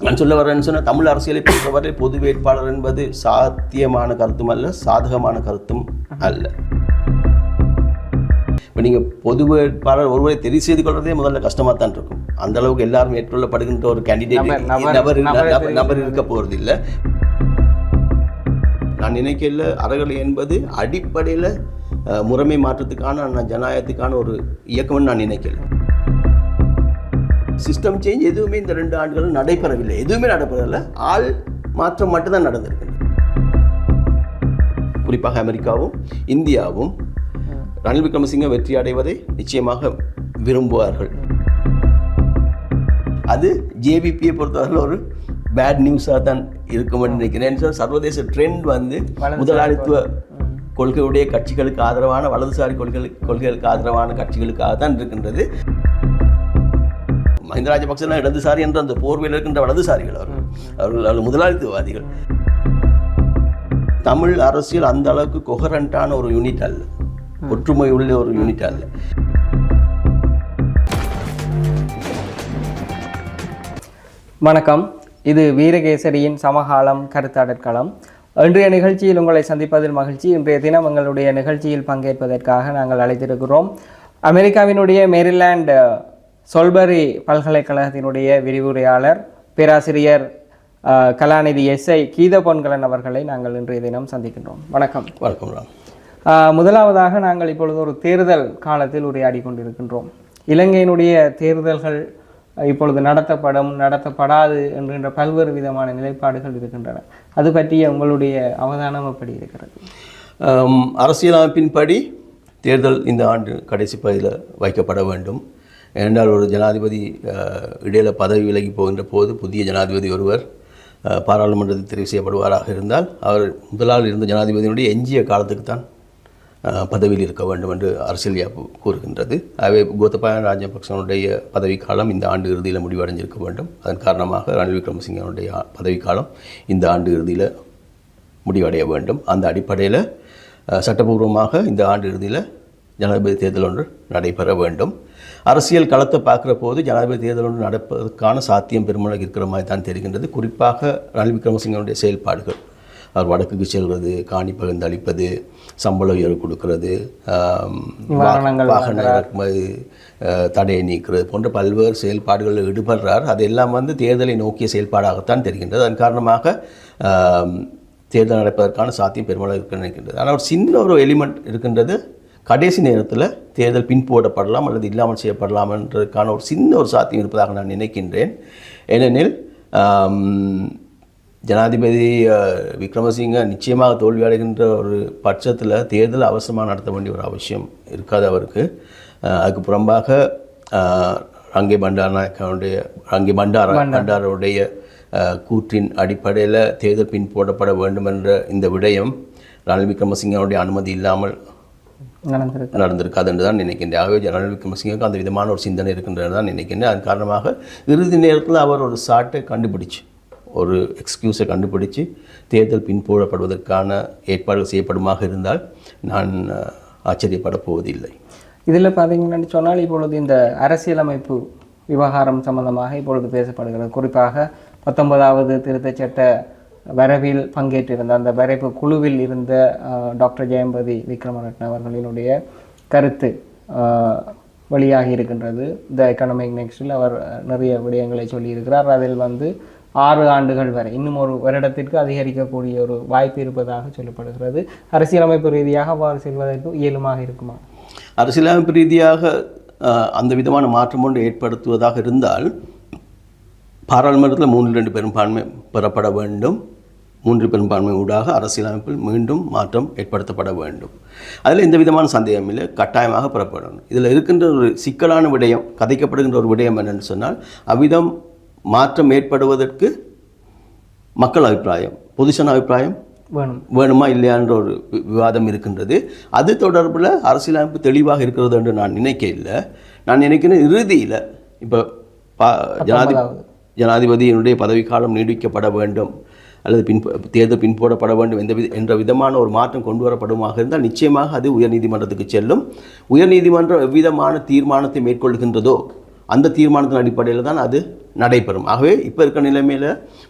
நான் சொல்ல வரேன்னு சொன்னால் தமிழ் அரசியலை பொறுத்தவரை பொது வேட்பாளர் என்பது சாத்தியமான கருத்தும் அல்ல, சாதகமான கருத்தும் அல்ல. இப்போ நீங்கள் பொது வேட்பாளர் ஒருவரை தெரிவு செய்து கொள்வதே முதல்ல கஷ்டமாக தான் இருக்கும். அந்த அளவுக்கு எல்லாரும் ஏற்றுக்கொள்ளப்படுகின்ற ஒரு கேண்டிடேட் நபர் இருக்க போகிறது இல்லை. நான் நினைக்கல அறகலை என்பது அடிப்படையில் முறைமை மாற்றத்துக்கான ஜனநாயகத்துக்கான ஒரு இயக்கம்னு நான் நினைக்கல. சிஸ்டம் சேஞ்ச் எதுவுமே இந்த 2 ஆண்டுகளும் நடைபெறவில்லை, எதுவுமே நடைபெறவில்லை. ஆள் மாற்றம் மட்டும்தான் நடந்திருக்கு. குறிப்பாக அமெரிக்காவும் இந்தியாவும் ரணில் விக்ரமசிங்க வெற்றி அடைவதை நிச்சயமாக விரும்புவார்கள். அது ஜேவிபியை பொறுத்தவரை ஒரு பேட் நியூஸாக தான் இருக்கும்னு நினைக்கிறேன். சர்வதேச ட்ரெண்ட் வந்து முதலாளித்துவ கொள்கையுடைய கட்சிகளுக்கு ஆதரவான வலதுசாரி கொள்கைகளுக்கு ஆதரவான கட்சிகளுக்காக தான் இருக்கின்றது. மஹிந்த ராஜபக்சனா இடதுசாரி என்ற அந்த போர்வையில் இருக்கின்ற வலதுசாரிகள் அவர்கள் முதலாளித்துவவாதிகள். தமிழ் அரசியல் அந்த அளவுக்கு கொஹரண்டான ஒரு யூனிட் அல்ல, ஒற்றுமை உள்ள ஒரு யூனிட் அல்ல. வணக்கம், இது வீரகேசரியின் சமகாலம் கருத்தாடற்களம். இன்றைய நிகழ்ச்சியில் உங்களை சந்திப்பதில் மகிழ்ச்சி. இன்றைய தினம் எங்களுடைய நிகழ்ச்சியில் பங்கேற்பதற்காக நாங்கள் அழைத்திருக்கிறோம் அமெரிக்காவினுடைய மேரிலாண்ட் சொல்பரி பல்கலைக்கழகத்தினுடைய விரிவுரையாளர் பேராசிரியர் கலாநிதி எஸ்ஐ கீத பொன்கலன் அவர்களை நாங்கள் இன்றைய தினம் சந்திக்கின்றோம். வணக்கம். வணக்கம். முதலாவதாக நாங்கள் இப்பொழுது ஒரு தேர்தல் காலத்தில் உரையாடி கொண்டிருக்கின்றோம். இலங்கையினுடைய தேர்தல்கள் இப்பொழுது நடத்தப்படாது என்கின்ற பல்வேறு விதமான நிலைப்பாடுகள் இருக்கின்றன. அது பற்றிய உங்களுடைய அவதானம் எப்படி இருக்கிறது? அரசியலமைப்பின்படி தேர்தல் இந்த ஆண்டு கடைசி பகுதியில் வைக்கப்பட வேண்டும். ஏனென்றால் ஒரு ஜனாதிபதி இடையில பதவி விலகி போகின்ற போது புதிய ஜனாதிபதி ஒருவர் பாராளுமன்றத்தில் தெரிவு செய்யப்படுவாராக இருந்தால் அவர் முதலால் இருந்த ஜனாதிபதியினுடைய எஞ்சிய காலத்துக்கு தான் பதவியில் இருக்க வேண்டும் என்று அரசியல் யாப்பு கூறுகின்றது. ஆகவே கோத்தபாய ராஜபக்சனுடைய பதவிக்காலம் இந்த ஆண்டு இறுதியில் முடிவடைஞ்சிருக்க வேண்டும். அதன் காரணமாக ரணில் விக்ரமசிங்கனுடைய பதவிக்காலம் இந்த ஆண்டு இறுதியில் முடிவடைய வேண்டும். அந்த அடிப்படையில் சட்டபூர்வமாக இந்த ஆண்டு இறுதியில் ஜனாதிபதி தேர்தல் ஒன்று நடைபெற வேண்டும். அரசியல் களத்தை பார்க்குற போது ஜனாதிபதி தேர்தல் ஒன்று நடப்பதற்கான சாத்தியம் பெருமளவு இருக்கிற மாதிரி தான் தெரிகின்றது. குறிப்பாக ரணில் விக்ரமசிங்கனுடைய செயல்பாடுகள், அவர் வடக்குக்கு செல்வது, காணி பகிர்ந்து அளிப்பது, சம்பள உயர்வு கொடுக்கிறது, வாகன இறக்குமதி தடையை நீக்கிறது போன்ற பல்வேறு செயல்பாடுகளில் ஈடுபடுறார். அதெல்லாம் வந்து தேர்தலை நோக்கிய செயல்பாடாகத்தான் தெரிகின்றது. அதன் காரணமாக தேர்தல் நடப்பதற்கான சாத்தியம் பெருமளவு இருக்க நினைக்கின்றது. ஆனால் ஒரு சின்ன ஒரு எலிமெண்ட் இருக்கின்றது. கடைசி நேரத்தில் தேர்தல் பின்போடப்படலாம் அல்லது இல்லாமல் செய்யப்படலாம் என்றதுக்கான ஒரு சின்ன ஒரு சாத்தியம் இருப்பதாக நான் நினைக்கின்றேன். ஏனெனில் ஜனாதிபதி விக்ரமசிங்க நிச்சயமாக தோல்வி அடைகின்ற ஒரு பட்சத்தில் தேர்தல் அவசரமாக நடத்த வேண்டிய ஒரு அவசியம் இருக்காது அவருக்கு. அதுக்கு புறம்பாக ரங்கே பண்டாரவுடைய கூற்றின் அடிப்படையில் தேர்தல் பின் போடப்பட வேண்டும் என்ற இந்த விடயம் ரணில் விக்ரமசிங்கனுடைய அனுமதி இல்லாமல் நடந்திருக்காது என்று தான் நினைக்கின்றேன். ஆகவே ரணில் விக்ரமசிங்கவுக்கு அந்த விதமான ஒரு சிந்தனை இருக்கின்றது தான் நினைக்கின்றேன். அதன் காரணமாக இறுதி நேரத்தில் அவர் ஒரு சாட்டை கண்டுபிடிச்சு, ஒரு எக்ஸ்கியூஸை கண்டுபிடிச்சு தேர்தல் பின்போடப்படுவதற்கான ஏற்பாடுகள் செய்யப்படுமாக இருந்தால் நான் ஆச்சரியப்பட போவதில்லை. இதில் பார்த்தீங்கன்னு சொன்னால் இப்பொழுது இந்த அரசியலமைப்பு விவகாரம் சம்பந்தமாக இப்பொழுது பேசப்படுகிறது. குறிப்பாக 19வது திருத்தச் சட்ட வரைவில் பங்கேற்றிருந்த அந்த வரைவு குழுவில் இருந்த டாக்டர் ஜெயம்பதி விக்ரமரட்ன அவர்களினுடைய கருத்து வெளியாகி இருக்கின்றது. த எக்கனாமிக் நெக்ஸ்டில் அவர் நிறைய விடயங்களை சொல்லியிருக்கிறார். அதில் வந்து 6 ஆண்டுகள் வரை, இன்னும் ஒரு வருடத்திற்கு அதிகரிக்கக்கூடிய ஒரு வாய்ப்பு இருப்பதாக சொல்லப்படுகிறது. அரசியலமைப்பு ரீதியாக அவ்வாறு செல்வதற்கு இயலுமாக இருக்குமா? அரசியலமைப்பு ரீதியாக அந்த விதமான மாற்றம் ஒன்று ஏற்படுத்துவதாக இருந்தால் பாராளுமன்றத்தில் 3/2 பெரும்பான்மை பெறப்பட வேண்டும். 3 பெரும்பான்மை ஊடாக அரசியலமைப்பில் மீண்டும் மாற்றம் ஏற்படுத்தப்பட வேண்டும். அதில் எந்த விதமான சந்தேகம் இல்லை, கட்டாயமாக பெறப்படணும். இதில் இருக்கின்ற ஒரு சிக்கலான விடயம், கதைக்கப்படுகின்ற ஒரு விடயம் என்னென்னு சொன்னால், அவ்விதம் மாற்றம் ஏற்படுவதற்கு மக்கள் அபிப்பிராயம், பொதுஜன அபிப்பிராயம் வேணுமா இல்லையான்ற ஒரு விவாதம் இருக்கின்றது. அது தொடர்பில் அரசியலமைப்பு தெளிவாக இருக்கிறது என்று நான் நினைக்க இல்லை. நான் நினைக்கிறேன் இறுதியில் இப்போ ஜனாதிபதியினுடைய பதவிக்காலம் நீடிக்கப்பட வேண்டும் அல்லது தேர்தல் பின்போடப்பட வேண்டும் என்ற விதமான ஒரு மாற்றம் கொண்டு வரப்படுமாக இருந்தால் நிச்சயமாக அது உயர்நீதிமன்றத்துக்கு செல்லும். உயர்நீதிமன்றம் எவ்விதமான தீர்மானத்தை மேற்கொள்கின்றதோ அந்த தீர்மானத்தின் அடிப்படையில் தான் அது நடைபெறும். ஆகவே இப்போ இருக்கிற நிலைமையில்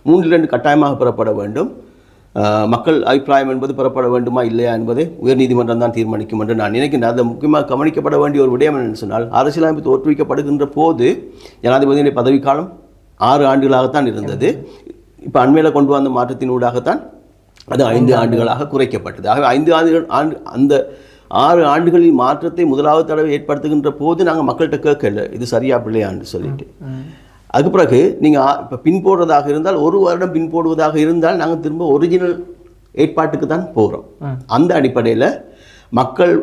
3-2 கட்டாயமாக பெறப்பட வேண்டும். மக்கள் அபிப்பிராயம் என்பது பெறப்பட வேண்டுமா இல்லையா என்பதை உயர்நீதிமன்றம் தான் தீர்மானிக்கும் என்று நான் நினைக்கின்றேன். அது முக்கியமாக கவனிக்கப்பட வேண்டிய ஒரு விடயம் என்று சொன்னால், அரசியலமைப்பு தோற்றுவிக்கப்படுகின்ற போது ஜனாதிபதியுடைய பதவிக்காலம் 6 ஆண்டுகளாகத்தான் இருந்தது. இப்போ அண்மையில் கொண்டு வந்த மாற்றத்தினூடாகத்தான் அது 5 ஆண்டுகளாக குறைக்கப்பட்டது. ஆகவே 5 அந்த 6 ஆண்டுகளில் மாற்றத்தை முதலாவது தடவை ஏற்படுத்துகின்ற போது நாங்கள் மக்கள்கிட்ட கேட்கல இது சரியா பிள்ளையான்னு சொல்லிட்டு. அதுக்கு பிறகு நீங்கள் இப்போ பின்போடுறதாக இருந்தால் 1 வருடம் பின்போடுவதாக இருந்தால் நாங்கள் திரும்ப ஒரிஜினல் ஏற்பாட்டுக்கு தான் போகிறோம். அந்த அடிப்படையில் மக்கள்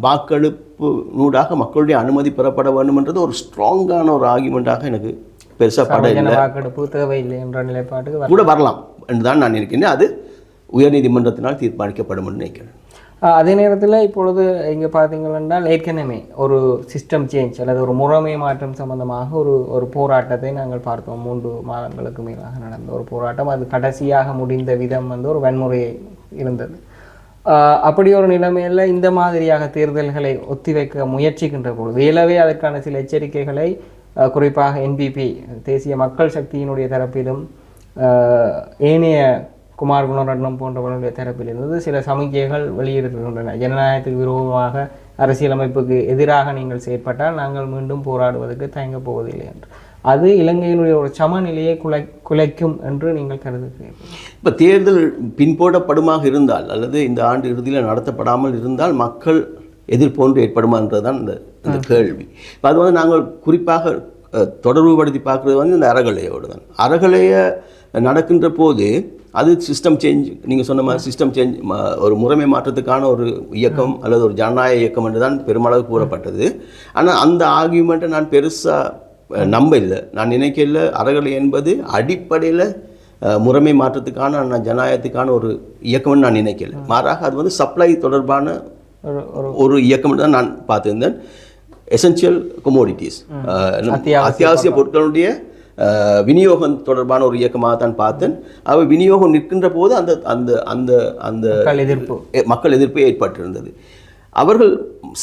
வாக்கெடுப்பு நூடாக மக்களுடைய அனுமதி பெறப்பட வேண்டும் என்றது ஒரு ஸ்ட்ராங்கான ஒரு ஆர்குமெண்ட்டாக எனக்கு பெருசாக படவில்லை. வாக்கெடுப்பு தேவையில்லை என்ற நிலைப்பாட்டுக்கு கூட வரலாம் என்று தான் நான் நினைக்கிறேன். அது உயர்நீதிமன்றத்தினால் தீர்மானிக்கப்படும் என்று நினைக்கிறேன். அதே நேரத்தில் இப்பொழுது இங்கே பார்த்தீங்கன்னா ஏற்கனவே ஒரு சிஸ்டம் சேஞ்ச் அல்லது ஒரு முறைமை மாற்றம் சம்பந்தமாக ஒரு போராட்டத்தை நாங்கள் பார்த்தோம். 3 மாதங்களுக்கு மேலாக நடந்த ஒரு போராட்டம். அது கடைசியாக முடிந்த விதம் வந்து ஒரு வன்முறையை இருந்தது. அப்படி ஒரு நிலைமையில் இந்த மாதிரியாக தேர்தல்களை ஒத்திவைக்க முயற்சிக்கின்ற பொழுது இயலவே அதற்கான சில எச்சரிக்கைகளை குறிப்பாக என்பிபி தேசிய மக்கள் சக்தியினுடைய தரப்பிலும் ஏனைய குமார் குணரட்னம் போன்றவர்களுடைய தரப்பிலிருந்து சில சமிக்கைகள் வெளியிடுகின்றன. ஜனநாயகத்துக்கு விரோதமாக அரசியலமைப்புக்கு எதிராக நீங்கள் செயற்பட்டால் நாங்கள் மீண்டும் போராடுவதற்கு தயங்கப் போவதில்லை என்று. அது இலங்கையினுடைய ஒரு சமநிலையை குலைக்கும் என்று நீங்கள் கருதுகிறீர்கள். இப்போ தேர்தல் பின்போடப்படுமாக இருந்தால் அல்லது இந்த ஆண்டு இறுதியில் நடத்தப்படாமல் இருந்தால் மக்கள் எதிர்ப்பொன்று ஏற்படுமா என்றதுதான் இந்த கேள்வி. இப்போ அது வந்து நாங்கள் குறிப்பாக தொடர்புபடுத்தி பார்க்குறது வந்து இந்த அறகலையோடு தான். அறகலையை நடக்கின்ற போது அது சிஸ்டம் சேஞ்ச், நீங்கள் சொன்ன மாதிரி சிஸ்டம் சேஞ்ச், ஒரு முறைமை மாற்றத்துக்கான ஒரு இயக்கம் அல்லது ஒரு ஜனநாயக இயக்கம் என்று தான் பெருமளவு கூறப்பட்டது. ஆனால் அந்த ஆர்கியூமெண்ட்டை நான் பெருசாக நம்ப இல்லை. நான் நினைக்கல அறகலை என்பது அடிப்படையில் முறைமை மாற்றத்துக்கான ஜனநாயகத்துக்கான ஒரு இயக்கம்னு நான் நினைக்கல. மாறாக அது வந்து சப்ளை தொடர்பான ஒரு இயக்கம் தான் நான் பார்த்துருந்தேன். எசென்சியல் கொமோடிட்டிஸ், அத்தியாவசிய பொருட்களுடைய விநியோகம் தொடர்பான ஒரு இயக்கமாக தான் பார்த்தேன். அவை விநியோகம் நிற்கின்ற போது அந்த அந்த அந்த அந்த மக்கள் எதிர்ப்பு ஏற்பட்டிருந்தது. அவர்கள்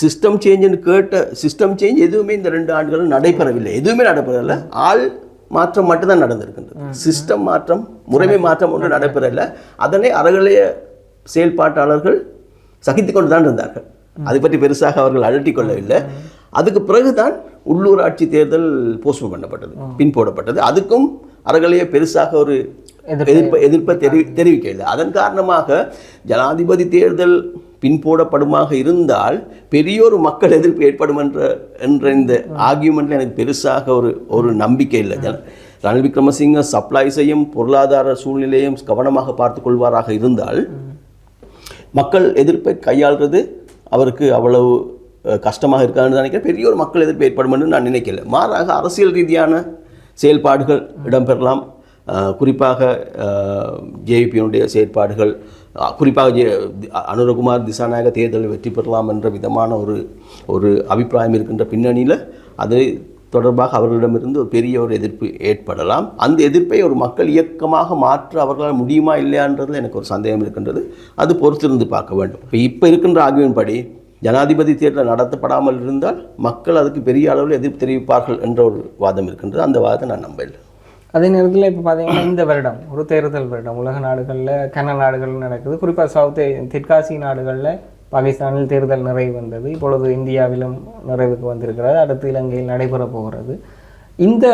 சிஸ்டம் சேஞ்சுன்னு கேட்ட சிஸ்டம் சேஞ்ச் எதுவுமே இந்த 2 ஆண்டுகளும் நடைபெறவில்லை. எதுவுமே நடைபெறவில்லை. ஆள் மாற்றம் மட்டும்தான் நடந்திருக்கின்றது. சிஸ்டம் மாற்றம், முறைமை மாற்றம் ஒன்று நடைபெறவில்லை. அதனை அறகலைய செயல்பாட்டாளர்கள் சகித்து கொண்டு தான் இருந்தார்கள். அதை பற்றி பெருசாக அவர்கள் அலட்டிக் கொள்ளவில்லை. அதுக்கு பிறகுதான் உள்ளூராட்சி தேர்தல் போஸ்ட்போன் பண்ணப்பட்டது, பின்போடப்பட்டது. அதுக்கும் அறகலையை பெருசாக ஒரு எதிர்ப்பை தெரிவிக்கவில்லை. அதன் காரணமாக ஜனாதிபதி தேர்தல் பின்போடப்படுமாக இருந்தால் பெரியோரு மக்கள் எதிர்ப்பு ஏற்படும் என்ற இந்த ஆர்கியூமெண்ட்ல எனக்கு பெருசாக ஒரு நம்பிக்கை இல்லை. ரணில் விக்ரமசிங்க சப்ளை செய்யும் பொருளாதார சூழ்நிலையும் கவனமாக பார்த்து கொள்வாராக இருந்தால் மக்கள் எதிர்ப்பை கையாள்றது அவருக்கு அவ்வளவு கஷ்டமாக இருக்கான்னு நினைக்கிறேன். பெரிய ஒரு மக்கள் எதிர்ப்பு ஏற்படும் என்று நான் நினைக்கல. மாறாக அரசியல் ரீதியான செயல்பாடுகள் இடம்பெறலாம். குறிப்பாக ஜேவிபியினுடைய செயற்பாடுகள், குறிப்பாக அனுரகுமார் திசாநாயக தேர்தலில் வெற்றி பெறலாம் என்ற விதமான ஒரு அபிப்பிராயம் இருக்கின்ற பின்னணியில் அது தொடர்பாக அவர்களிடமிருந்து ஒரு பெரிய ஒரு எதிர்ப்பு ஏற்படலாம். அந்த எதிர்ப்பை ஒரு மக்கள் இயக்கமாக மாற்ற அவர்களால் முடியுமா இல்லையான்றது எனக்கு ஒரு சந்தேகம் இருக்கின்றது. அது பொறுத்திருந்து பார்க்க வேண்டும். இப்போ இருக்கின்ற ஆர்கியூமெண்ட் படி ஜனாதிபதி தேர்தல் நடத்தப்படாமல் இருந்தால் மக்கள் அதுக்கு பெரிய அளவில் எதிர்ப்பு தெரிவிப்பார்கள் என்ற ஒரு வாதம் இருக்கின்றது. அந்த வாதத்தை நான் நம்பல. அதே நேரத்தில் இப்போ பார்த்தீங்கன்னா இந்த வருடம் ஒரு தேர்தல் வருடம் உலக நாடுகளில் கன நாடுகள் நடக்குது. குறிப்பாக தெற்காசிய நாடுகளில் பாகிஸ்தானில் தேர்தல் நிறைவு வந்தது. இப்பொழுது இந்தியாவிலும் நிறைவுக்கு வந்திருக்கிறது. அடுத்து இலங்கையில் நடைபெற போகிறது. இந்த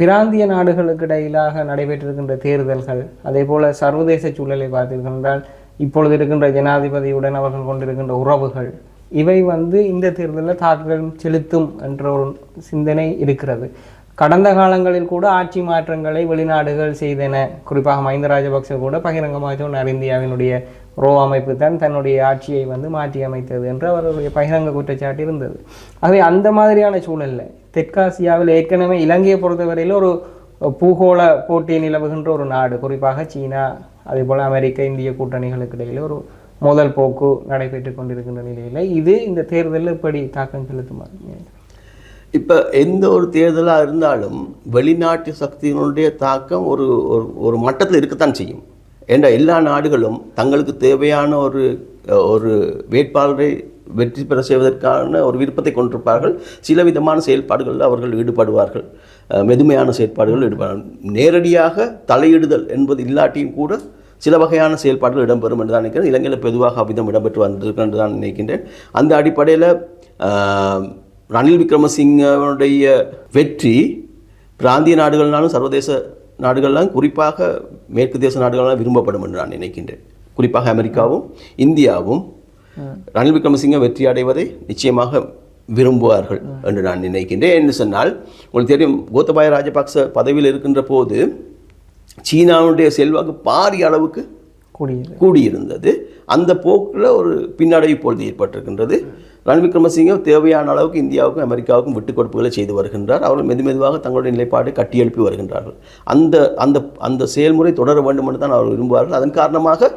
பிராந்திய நாடுகளுக்கு இடையிலாக நடைபெற்றிருக்கின்ற தேர்தல்கள், அதே போல் சர்வதேச சூழலை பார்த்தீர்கள் இப்பொழுது இருக்கின்ற ஜனாதிபதியுடன் அவர்கள் கொண்டிருக்கின்ற உறவுகள், இவை இந்த தேர்தலில் தாக்கம் செலுத்தும் என்ற ஒரு சிந்தனை இருக்கிறது. கடந்த காலங்களில் கூட ஆட்சி மாற்றங்களை வெளிநாடுகள் செய்தன. குறிப்பாக மஹிந்த ராஜபக்ச கூட பகிரங்கமாக சொன்னார், இந்தியாவினுடைய ரோ அமைப்பு தான் தன்னுடைய ஆட்சியை மாற்றி அமைத்தது என்று அவருடைய பகிரங்க குற்றச்சாட்டு இருந்தது. ஆகவே அந்த மாதிரியான சூழலில் தெற்காசியாவில் ஏற்கனவே இலங்கையை பொறுத்தவரையில் ஒரு பூகோள போட்டியை நிலவுகின்ற ஒரு நாடு, குறிப்பாக சீனா, அதே போல் அமெரிக்க இந்திய கூட்டணிகளுக்கு இடையில் ஒரு மோதல் போக்கு நடைபெற்று கொண்டிருக்கின்ற நிலையில் இது இந்த தேர்தலில் எப்படி தாக்கம் செலுத்துமா? இப்போ எந்த ஒரு தேர்தலாக இருந்தாலும் வெளிநாட்டு சக்திகளுடைய தாக்கம் ஒரு மட்டத்தில் இருக்கத்தான் செய்யும். ஏன்னா எல்லா நாடுகளும் தங்களுக்கு தேவையான ஒரு வேட்பாளரை வெற்றி பெற செய்வதற்கான ஒரு விருப்பத்தை கொண்டிருப்பார்கள். சில விதமான செயல்பாடுகளில் அவர்கள் ஈடுபடுவார்கள், மெதுமையான செயல்பாடுகள் ஈடுபடுவார்கள். நேரடியாக தலையிடுதல் என்பது இல்லாட்டியும் கூட சில வகையான செயல்பாடுகள் இடம்பெறும் என்று தான் நினைக்கிறேன். இலங்கையில் பொதுவாக அவ்விதம் இடம்பெற்று வந்திருக்கு என்று தான் நினைக்கின்றேன். அந்த அடிப்படையில் ரணில் விக்ரமசிங்கனுடைய வெற்றி பிராந்திய நாடுகள்னாலும் சர்வதேச நாடுகள்லாம் குறிப்பாக மேற்கு தேச நாடுகள்லாம் விரும்பப்படும் என்று நான் நினைக்கின்றேன். குறிப்பாக அமெரிக்காவும் இந்தியாவும் ரணில் விக்ரமசிங்க வெற்றி அடைவதை நிச்சயமாக விரும்புவார்கள் என்று நான் நினைக்கின்றேன். என்று சொன்னால் உங்களுக்கு தெரியும், கோத்தபாய ராஜபக்ச பதவியில் இருக்கின்ற போது சீனாவுடைய செல்வாக்கு பாரிய அளவுக்கு கூடியிருந்தது. அந்த போக்கில் ஒரு பின்னடைவு இப்பொழுது ஏற்பட்டிருக்கின்றது. ரணில் விக்ரமசிங்கே தேவையான அளவுக்கு இந்தியாவுக்கும் அமெரிக்காவுக்கும் விட்டுக் கொடுப்புகளை செய்து வருகின்றார். அவர்கள் மெதுவாக தங்களுடைய நிலைப்பாடு கட்டியெழுப்பி வருகின்றார்கள். அந்த அந்த அந்த செயல்முறை தொடர வேண்டும் என்று தான் அவர்கள் விரும்புவார்கள். அதன் காரணமாக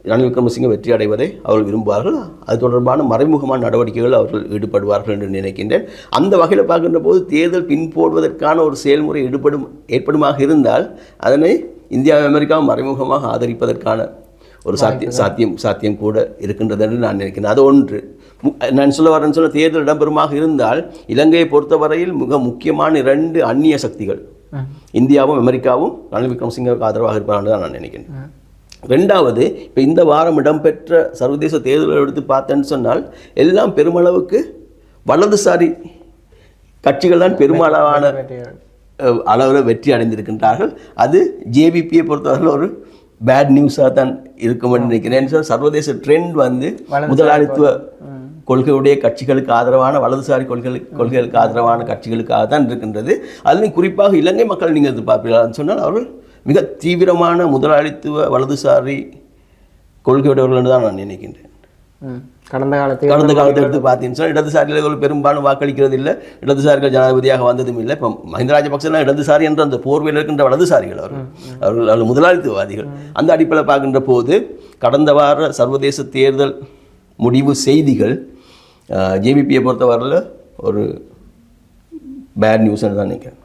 ரணில் விக்ரமசிங்கே வெற்றி அடைவதை அவர்கள் விரும்புவார்கள். அது தொடர்பான மறைமுகமான நடவடிக்கைகள் அவர்கள் ஈடுபடுவார்கள் என்று நினைக்கின்றேன். அந்த வகையில் பார்க்கின்ற போது தேர்தல் பின்போடுவதற்கான ஒரு செயல்முறை ஏற்படுமாக இருந்தால் அதனை இந்தியா அமெரிக்காவும் மறைமுகமாக ஆதரிப்பதற்கான ஒரு சாத்தியம் கூட இருக்கின்றது என்று நான் நினைக்கிறேன். அது ஒன்று. நான் சொல்ல தேர்தல் இடம்பெறுமாக இருந்தால் இலங்கையை பொறுத்தவரையில் மிக முக்கியமான 2 அந்நிய சக்திகள் இந்தியாவும் அமெரிக்காவும் ரணில் விக்ரமசிங்கவுக்கு ஆதரவாக இருப்பார்கள் தான் நான் நினைக்கிறேன். 2வது, இப்போ இந்த வாரம் இடம்பெற்ற சர்வதேச தேர்தலை எடுத்து பார்த்தேன்னு சொன்னால் எல்லாம் பெருமளவுக்கு வலதுசாரி கட்சிகள் தான் பெருமளவான அளவில் வெற்றி அடைந்திருக்கின்றார்கள். அது ஜேவிபியை பொறுத்தவரையில் ஒரு பேட் நியூஸாக தான் இருக்கும் என்று நினைக்கிறேன். சர்வதேச ட்ரெண்ட் வந்து முதலாளித்துவ கொள்கையுடைய கட்சிகளுக்கு ஆதரவான வலதுசாரி கொள்கைகளுக்கு ஆதரவான கட்சிகளுக்காக தான் இருக்கின்றது. அதுலேயும் குறிப்பாக இலங்கை மக்கள் நீங்கள் எதிர்பார்ப்பீர்கள் சொன்னால் அவர்கள் மிக தீவிரமான முதலாளித்துவ வலதுசாரி கொள்கையுடையவர்கள் என்று தான் நான் நினைக்கின்றேன். கடந்த காலத்தை எடுத்து பார்த்தீங்கன்னா இடதுசாரிகள் பெரும்பாலும் வாக்களிக்கிறது இல்லை, இடதுசாரிகள் ஜனாதிபதியாக வந்ததும் இல்லை. இப்போ மஹிந்த ராஜபக்செல்லாம் இடதுசாரி என்ற அந்த போர்வையில் இருக்கின்ற வலதுசாரிகள் அவர்கள் முதலாளித்துவவாதிகள். அந்த அடிப்படையில் பார்க்கின்ற போது கடந்த வார சர்வதேச தேர்தல் முடிவு செய்திகள் ஜேவிபியை பொறுத்தவரையில் ஒரு பேட் நியூஸ் தான் நினைக்கிறேன்.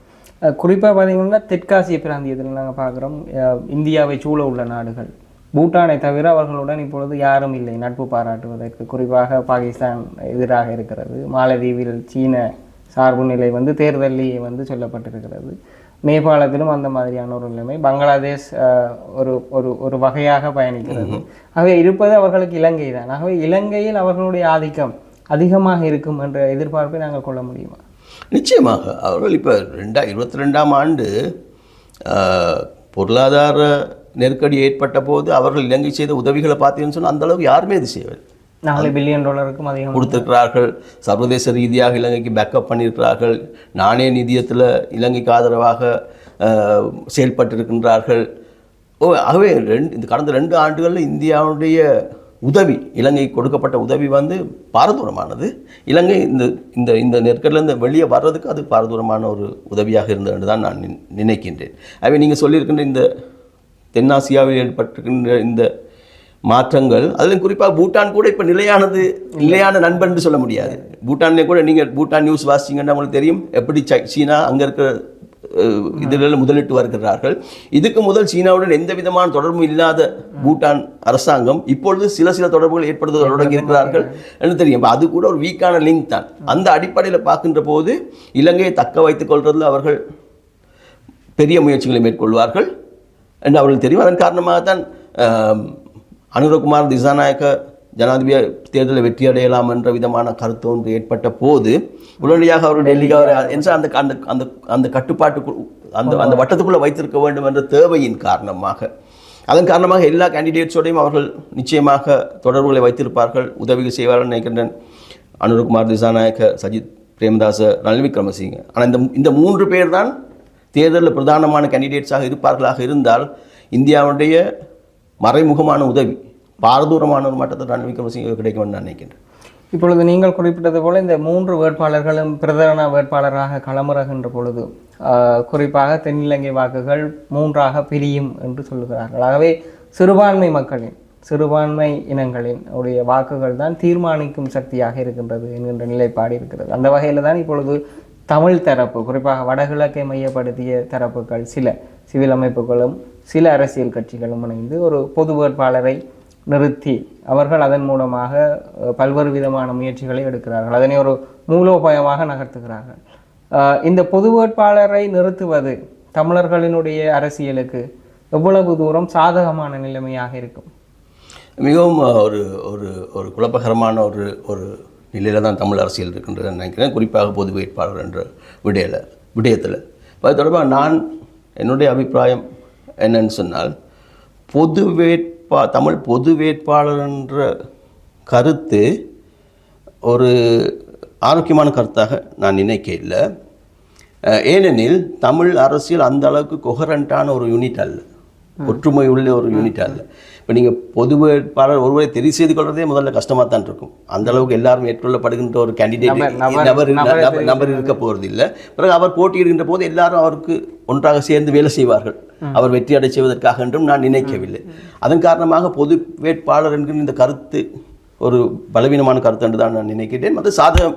குறிப்பாக பார்த்தீங்கன்னா தெற்காசிய பிராந்தியத்தில் நாங்கள் பார்க்குறோம், இந்தியாவை சூழ உள்ள நாடுகள் பூட்டானை தவிர அவர்களுடன் இப்பொழுது யாரும் இல்லை நட்பு பாராட்டுவதற்கு. குறிப்பாக பாகிஸ்தான் எதிராக இருக்கிறது. மாலத்தீவில் சீன சார்பு நிலை வந்து தேர்தலிலேயே வந்து சொல்லப்பட்டிருக்கிறது. நேபாளத்திலும் அந்த மாதிரியான ஒரு நிலைமை. பங்களாதேஷ் ஒரு ஒரு ஒரு வகையாக பயணிக்கிறது. ஆகவே இருப்பது அவர்களுக்கு இலங்கை தான். ஆகவே இலங்கையில் அவர்களுடைய ஆதிக்கம் அதிகமாக இருக்கும் என்ற எதிர்பார்ப்பை நாங்கள் கொள்ள முடியுமா? நிச்சயமாக. அவர்கள் இப்போ 2022ஆம் ஆண்டு பொருளாதார நெருக்கடி ஏற்பட்ட போது அவர்கள் இலங்கை செய்த உதவிகளை பார்த்தீங்கன்னு சொன்னால் அந்தளவுக்கு யாருமே இது செய்யவில்லை. $4 பில்லியன் அதிகம் கொடுத்துருக்கிறார்கள். சர்வதேச ரீதியாக இலங்கைக்கு பேக்கப் பண்ணியிருக்கிறார்கள். நாணய நிதியத்தில் இலங்கைக்கு ஆதரவாக செயல்பட்டிருக்கின்றார்கள். ஆகவே இந்த கடந்த 2 ஆண்டுகளில் இந்தியாவுடைய உதவி, இலங்கைக்கு கொடுக்கப்பட்ட உதவி வந்து பாரதூரமானது. இலங்கை இந்த இந்த நெருக்கடியிலேருந்து வெளியே வர்றதுக்கு அது பாரதூரமான ஒரு உதவியாக இருந்தது என்று தான் நான் நினைக்கின்றேன். ஆகவே நீங்கள் சொல்லியிருக்கின்ற இந்த தென்னாசியாவில் ஏற்பட்டிருக்கின்ற இந்த மாற்றங்கள், அதில் குறிப்பாக பூட்டான் கூட இப்போ நிலையான நண்பன் என்று சொல்ல முடியாது. பூட்டான்லேயே கூட நீங்கள் பூட்டான் நியூஸ் வாசிச்சிங்கன்னா உங்களுக்கு தெரியும் எப்படி சீனா அங்கே இருக்கிற இதில் முதலிட்டு வருகிறார்கள். இதுக்கு முதல் சீனாவுடன் எந்த விதமான தொடர்பும் இல்லாத பூட்டான் அரசாங்கம் இப்பொழுது சில தொடர்புகள் ஏற்படுத்த தொடங்கி இருக்கிறார்கள் என்று தெரியும். அது கூட ஒரு வீக்கான லிங்க் தான். அந்த அடிப்படையில் பார்க்கின்ற போது இலங்கையை தக்க வைத்துக் கொள்வதில் அவர்கள் பெரிய முயற்சிகளை மேற்கொள்வார்கள் என்று அவர்கள் தெரியும். அதன் காரணமாகத்தான் அனுரகுமார் திசாநாயக்க ஜனாதிபதி தேர்தலில் வெற்றி அடையலாம் என்ற விதமான கருத்து ஒன்று ஏற்பட்ட போது உடனடியாக அவர் டெல்லிக்கு அந்த கட்டுப்பாட்டு அந்த வட்டத்துக்குள்ளே வைத்திருக்க வேண்டும் என்ற தேவையின் காரணமாக, அதன் காரணமாக எல்லா கேண்டிடேட்ஸோடையும் அவர்கள் நிச்சயமாக தொடர்புகளை வைத்திருப்பார்கள், உதவிகள் செய்வார்கள் நினைக்கின்றேன். அனுரகுமார் திசாநாயக்க, சஜித் பிரேமதாச, ரணில் விக்ரமசிங்க. ஆனால் இந்த 3 பேர் தான் தேர்தலில் பிரதானமான கேண்டிடேட்ஸாக இருப்பார்களாக இருந்தால் இந்தியாவுடைய மறைமுகமான உதவி பாரதூரமான ஒரு மட்டத்தை ரணில் விக்ரமசிங்க கிடைக்கும் என்று நினைக்கின்றேன். இப்பொழுது நீங்கள் குறிப்பிட்டது போல இந்த 3 வேட்பாளர்களும் பிரதான வேட்பாளராக களமிறகின்ற பொழுது குறிப்பாக தென்னிலங்கை வாக்குகள் 3ஆக பிரியும் என்று சொல்லுகிறார்கள். ஆகவே சிறுபான்மை இனங்களின் உடைய வாக்குகள் தான் தீர்மானிக்கும் சக்தியாக இருக்கின்றது என்கின்ற நிலைப்பாடு இருக்கிறது. அந்த வகையில் தான் இப்பொழுது தமிழ் தரப்பு, குறிப்பாக வடகிழக்கை மையப்படுத்திய தரப்புகள், சில சிவில் அமைப்புகளும் சில அரசியல் கட்சிகளும் இணைந்து ஒரு பொது வேட்பாளரை நிறுத்தி அவர்கள் அதன் மூலமாக பல்வேறு விதமான முயற்சிகளை எடுக்கிறார்கள். அதனை ஒரு மூலோபாயமாக நகர்த்துகிறார்கள். இந்த பொது வேட்பாளரை நிறுத்துவது தமிழர்களினுடைய அரசியலுக்கு எவ்வளவு தூரம் சாதகமான நிலைமையாக இருக்கும்? மிகவும் ஒரு ஒரு ஒரு குழப்பகரமான ஒரு ஒரு நிலையில் தான் தமிழ் அரசியல் இருக்குன்றது நினைக்கிறேன். குறிப்பாக பொது வேட்பாளர் என்ற விடயத்தில் அது தொடர்பாக நான் என்னுடைய அபிப்பிராயம் என்னன்னு சொன்னால், தமிழ் பொது வேட்பாளர் என்ற கருத்து ஒரு ஆரோக்கியமான கருத்தாக நான் நினைக்க இல்லை. ஏனெனில் தமிழ் அரசியல் அந்த அளவுக்கு கொஹரண்டான ஒரு யூனிட் அல்ல, ஒற்றுமை உள்ள ஒரு யூனிட் அல்ல. இப்போ நீங்கள் பொது வேட்பாளர் ஒருவரை தெரிவு செய்து கொள்வதே முதல்ல கஷ்டமாக தான் இருக்கும். அந்த அளவுக்கு எல்லாரும் ஏற்றுக்கொள்ளப்படுகின்ற ஒரு கேண்டிடேட் நபர் இருக்க போகிறது இல்லை. பிறகு அவர் போட்டியிடுகின்ற போது எல்லாரும் அவருக்கு ஒன்றாக சேர்ந்து வேலை செய்வார்கள், அவர் வெற்றி அடை செய்வதற்காக என்றும் நான் நினைக்கவில்லை. அதன் காரணமாக பொது வேட்பாளர் என்கிற இந்த கருத்து ஒரு பலவீனமான கருத்து என்று தான் நான் நினைக்கிறேன். மற்ற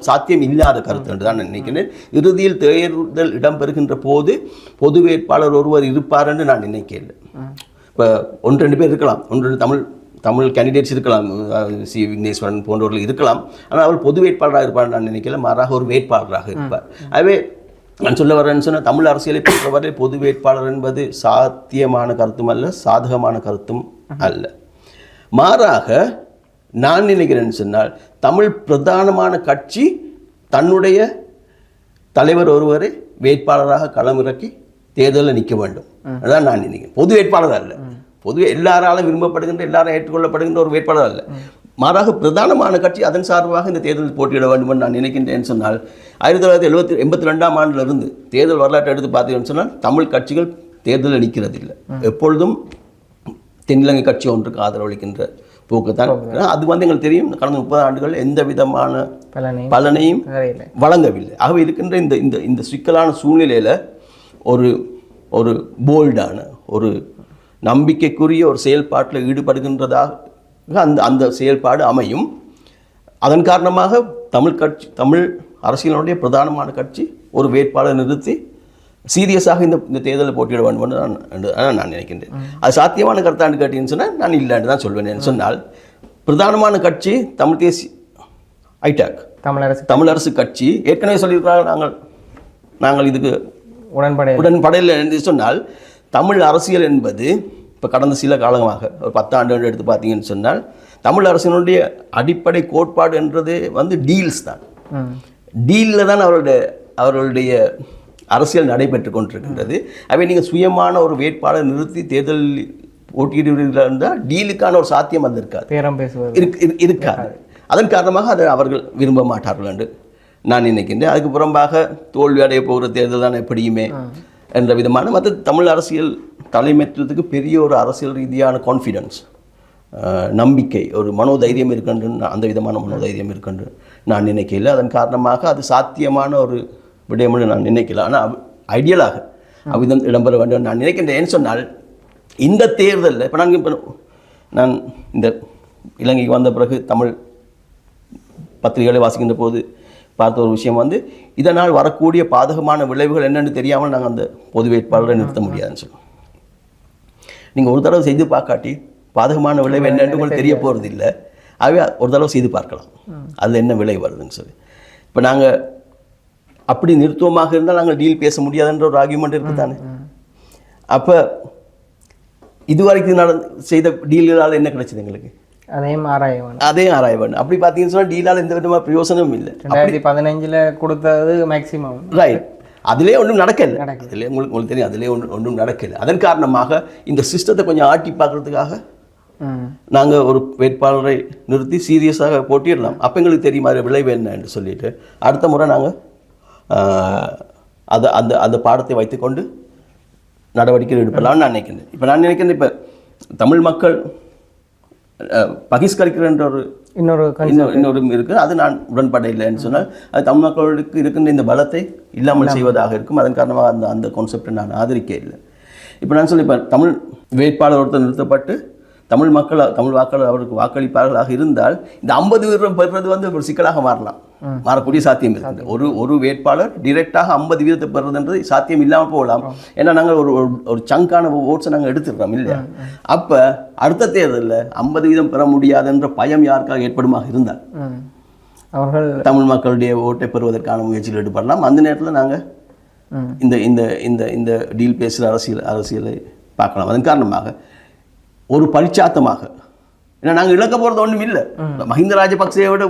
சாத்தியம் இல்லாத கருத்து என்று தான் நான் நினைக்கிறேன். இறுதியில் தேர்தல் இடம்பெறுகின்ற போது பொது வேட்பாளர் ஒருவர் இருப்பார் என்று நான் நினைக்கவில்லை. இப்போ 1-2 பேர் இருக்கலாம், 1-2 தமிழ் கேண்டிடேட்ஸ் இருக்கலாம், சி விக்னேஸ்வரன் போன்றவர்கள் இருக்கலாம். ஆனால் அவர் பொது வேட்பாளராக இருப்பார் நான் நினைக்கல, மாறாக ஒரு வேட்பாளராக இருப்பார். ஆகவே நான் சொல்ல வரேன்னு சொன்னால், தமிழ் அரசியலை பொறுத்தவரை பொது வேட்பாளர் என்பது சாத்தியமான கருத்தும் அல்ல, சாதகமான கருத்தும் அல்ல. மாறாக நான் நினைக்கிறேன்னு சொன்னால், தமிழ் பிரதானமான கட்சி தன்னுடைய தலைவர் ஒருவரை வேட்பாளராக களமிறக்கி தேர்தலில் நிற்க வேண்டும். அதான் நான் நினைக்கிறேன். பொது வேட்பாளர் அல்ல, எல்லாராலும் விரும்பப்படுகின்ற, எல்லாரும் ஏற்றுக்கொள்ளப்படுகின்ற ஒரு வேட்பாளர் அல்ல. மாறாக பிரதானமான கட்சி அதன் சார்பாக இந்த தேர்தலில் போட்டியிட வேண்டும் என்று நான் நினைக்கின்றேன்னு சொன்னால், 1982ஆம் ஆண்டிலிருந்து தேர்தல் வரலாற்றை எடுத்து பார்த்தீங்கன்னு சொன்னால், தமிழ் கட்சிகள் தேர்தலில் நிற்கிறதில்லை. எப்பொழுதும் தென்னிலங்கை கட்சி ஒன்றுக்கு ஆதரவளிக்கின்ற போக்குத்தான். அது எங்களுக்கு தெரியும், கடந்த 30 ஆண்டுகள் எந்த விதமான பலனையும் வழங்கவில்லை. ஆகவே இருக்கின்ற இந்த இந்த சிக்கலான சூழ்நிலையில் ஒரு போல்டான ஒரு நம்பிக்கைக்குரிய ஒரு செயல்பாட்டில் ஈடுபடுகின்றதாக அந்த செயல்பாடு அமையும். அதன் காரணமாக தமிழ் அரசியலுடைய பிரதானமான கட்சி ஒரு வேட்பாளர் நிறுத்தி சீரியஸாக இந்த தேர்தலில் போட்டியிட வேண்டும் என்று நான் நினைக்கின்றேன். அது சாத்தியமான கருத்தாண்டு கேட்டீங்கன்னு சொன்னால் நான் இல்லைன்னு தான் சொல்வேன். சொன்னால் பிரதானமான கட்சி தமிழ் தேசிய ஐடாக் தமிழரசு கட்சி ஏற்கனவே சொல்லியிருக்கிறாங்க, நாங்கள் இதுக்கு உடன்படையில் என்று சொன்னால், தமிழ் அரசியல் என்பது இப்போ கடந்த சில காலமாக ஒரு 10 ஆண்டுகள் எடுத்து பார்த்தீங்கன்னு சொன்னால், தமிழ் அரசியலுடைய அடிப்படை கோட்பாடு என்றது டீல்ஸ் தான். டீலில் தான் அவர்களுடைய அரசியல் நடைபெற்று கொண்டிருக்கின்றது. அவை நீங்கள் சுயமான ஒரு வேட்பாளர் நிறுத்தி தேர்தலில் போட்டியிடுவீர்கள் என்றால் டீலுக்கான ஒரு சாத்தியம் இருக்காது. அதன் காரணமாக அதை அவர்கள் விரும்ப மாட்டார்கள் என்று நான் நினைக்கின்றேன். அதுக்கு புறம்பாக தோல்வி அடைய போகிற தேர்தல் தான் எப்படியுமே என்ற விதமான மற்ற தமிழ் அரசியல் தலைமைத்துவத்துக்கு பெரிய ஒரு அரசியல் ரீதியான கான்ஃபிடென்ஸ், நம்பிக்கை, ஒரு மனோதைரியம் இருக்கின்ற, அந்த விதமான மனோதைரியம் இருக்கின்ற நான் நினைக்கல. அதன் காரணமாக அது சாத்தியமான ஒரு விடயம்னு நான் நினைக்கல. ஆனால் ஐடியலாக அவ்விதம் இடம்பெற வேண்டும் நான் நினைக்கின்றேன். ஏன்னு சொன்னால், இந்த தேர்தலில் இப்போ நான் இந்த இலங்கைக்கு வந்த பிறகு தமிழ் பத்திரிகைகளை வாசிக்கின்ற போது பார்த்த ஒரு விஷயம் இதனால் வரக்கூடிய பாதகமான விளைவுகள் என்னென்னு தெரியாமல் நாங்கள் அந்த பொது வேட்பாளரை நிறுத்த முடியாதுன்னு சொல்லுவோம். நீங்கள் ஒரு தடவை செய்து பார்க்காட்டி பாதகமான விளைவு என்னென்னு உங்களுக்கு தெரிய போகிறது இல்லை. ஆகவே ஒரு தடவை செய்து பார்க்கலாம், அதில் என்ன விளைவு வருதுன்னு சொல்லி. இப்போ நாங்கள் அப்படி நிறுத்துவமாக இருந்தால் நாங்கள் டீல் பேச முடியாதுன்ற ஒரு ஆர்கியூமெண்ட் இருக்குது தானே. அப்போ இதுவரைக்கும் செய்த டீல்களால் என்ன கிடைச்சது எங்களுக்கு? அதையும் ஆராய வேண்டும். அப்படி பார்த்தீங்கன்னு சொன்னால் டீலால் எந்த விதமான பிரயோசனமும் இல்லை. 2015 கொடுத்தது மேக்சிமம் ரைட். அதிலே ஒன்றும் நடக்கலை. அதிலே உங்களுக்கு தெரியும், அதிலே ஒன்றும் நடக்கலை. அதன் காரணமாக இந்த சிஸ்டத்தை கொஞ்சம் ஆட்டி பார்க்குறதுக்காக நாங்கள் ஒரு வேட்பாளரை நிறுத்தி சீரியஸாக போட்டிடலாம். அப்போ எங்களுக்கு தெரியும் அது விளைவு என்ன என்று சொல்லிட்டு அடுத்த முறை நாங்கள் அந்த பாடத்தை வைத்துக்கொண்டு நடவடிக்கை எடுப்பலாம்னு நான் நினைக்கிறேன். இப்போ நான் நினைக்கிறேன், இப்போ தமிழ் மக்கள் பகிஷ்கரிக்கின்ற ஒரு இன்னொரு இருக்குது. அது நான் உடன்படையில்லைன்னு சொன்னால் அது தமிழ் மக்களுக்கு இருக்கின்ற இந்த பலத்தை இல்லாமல் செய்வதாக இருக்கும். அதன் காரணமாக அந்த கான்செப்டை நான் ஆதரிக்க இல்லை. இப்போ நான் சொல்லிப்பேன், தமிழ் வேட்பாளர் ஒருத்தர் நிறுத்தப்பட்டு தமிழ் வாக்காளர் அவருக்கு வாக்களிப்பார்களாக இருந்தால் இந்த 50 வீதம் பெறுறது வந்து ஒரு சிக்கலாக மாறக்கூடிய சாத்தியம் இருக்குது. ஒரு வேட்பாளர் டிரெக்டாக 50 வீதத்தை பெறுறதுன்றது சாத்தியம் இல்லாமல் போகலாம். ஏன்னா நாங்கள் ஒரு சங்கான ஓட்ஸை நாங்கள் எடுத்துடுறோம் இல்லையா. அப்போ அடுத்த தேர்தலில் 50 வீதம் பெற முடியாதுன்ற பயம் யாருக்காக ஏற்படுமாக இருந்தால் அவர்கள் தமிழ் மக்களுடைய ஓட்டை பெறுவதற்கான முயற்சியில் ஈடுபடலாம். அந்த நேரத்தில் நாங்கள் இந்த இந்த இந்த இந்த டீல் பேசுகிற அரசியலை பார்க்கலாம். அதன் காரணமாக ஒரு பரிச்சாத்தமாக, ஏன்னா நாங்கள் இழக்க போகிறது ஒன்றும் இல்லை. மஹிந்த ராஜபக்சேவை விட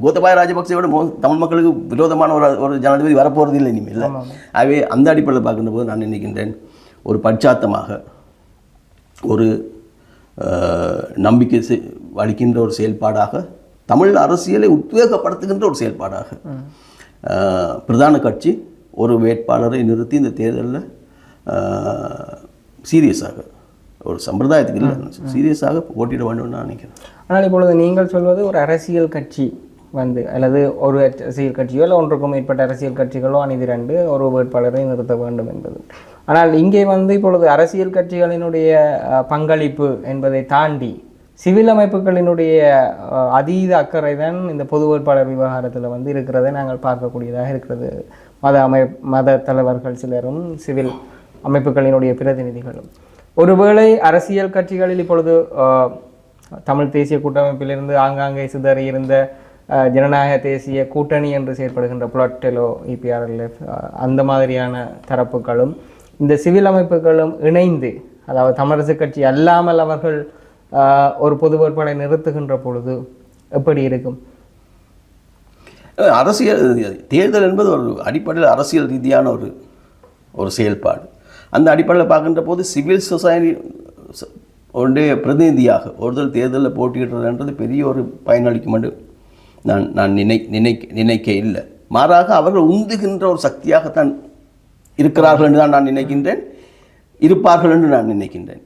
கோத்தபாய ராஜபக்சேவை விட தமிழ் மக்களுக்கு விரோதமான ஒரு ஜனாதிபதி வரப்போகிறது இல்லை இனிமேல். ஆகவே அந்த அடிப்படையில் பார்க்கின்ற போது நான் நினைக்கின்றேன் ஒரு பரிச்சாத்தமாக ஒரு நம்பிக்கை அளிக்கின்ற ஒரு செயல்பாடாக, தமிழ் அரசியலை உத்வேகப்படுத்துகின்ற ஒரு செயல்பாடாக பிரதான கட்சி ஒரு வேட்பாளரை நிறுத்தி இந்த தேர்தலில் சீரியஸாக, ஒரு சம்பிரதாயத்துக்கு இல்லை, சீரியஸாக போட்டியிட வேண்டும்னு நான் நினைக்கிறேன். ஆனால் இப்பொழுது நீங்கள் சொல்வது ஒரு அரசியல் கட்சி வந்து, அல்லது ஒரு அரசியல் கட்சியோ இல்லை ஒன்றுக்கும் மேற்பட்ட அரசியல் கட்சிகளோ அணிதிரண்டு ஒரு வேட்பாளரை நிறுத்த வேண்டும் என்பது. ஆனால் இங்கே வந்து இப்பொழுது அரசியல் கட்சிகளினுடைய பங்களிப்பு என்பதை தாண்டி சிவில் அமைப்புகளினுடைய அதீத அக்கறை தான் இந்த பொது வேட்பாளர் விவகாரத்தில் வந்து இருக்கிறதை நாங்கள் பார்க்கக்கூடியதாக இருக்கிறது. மத தலைவர்கள் சிலரும் சிவில் அமைப்புகளினுடைய பிரதிநிதிகளும். ஒருவேளை அரசியல் கட்சிகளில் இப்பொழுது தமிழ் தேசிய கூட்டமைப்பிலிருந்து ஆங்காங்கே சிதறி இருந்த ஜனநாயக தேசிய கூட்டணி என்று செயற்படுகின்ற புலட்டெலோ, இபிஆர்எல்எஃப், அந்த மாதிரியான தரப்புகளும் இந்த சிவில் அமைப்புகளும் இணைந்து, அதாவது தமிழரசு கட்சி அல்லாமல் அவர்கள் ஒரு பொது வேட்பாளரை நிறுத்துகின்ற பொழுது எப்படி இருக்கும்? அரசியல் தேர்தல் என்பது ஒரு அடிப்படையில் அரசியல் ரீதியான ஒரு செயல்பாடு. அந்த அடிப்படையில் பார்க்கின்ற போது சிவில் சொசைட்டி உடைய பிரதிநிதியாக ஒருத்தர் தேர்தலில் போட்டியிடுறதுன்றது பெரிய ஒரு பயனளிக்கும் என்று நான் நினைக்க இல்லை. மாறாக அவர்கள் உந்துகின்ற ஒரு சக்தியாகத்தான் இருக்கிறார்கள் என்று தான் நான் நினைக்கின்றேன், இருப்பார்கள் என்று நான் நினைக்கின்றேன்.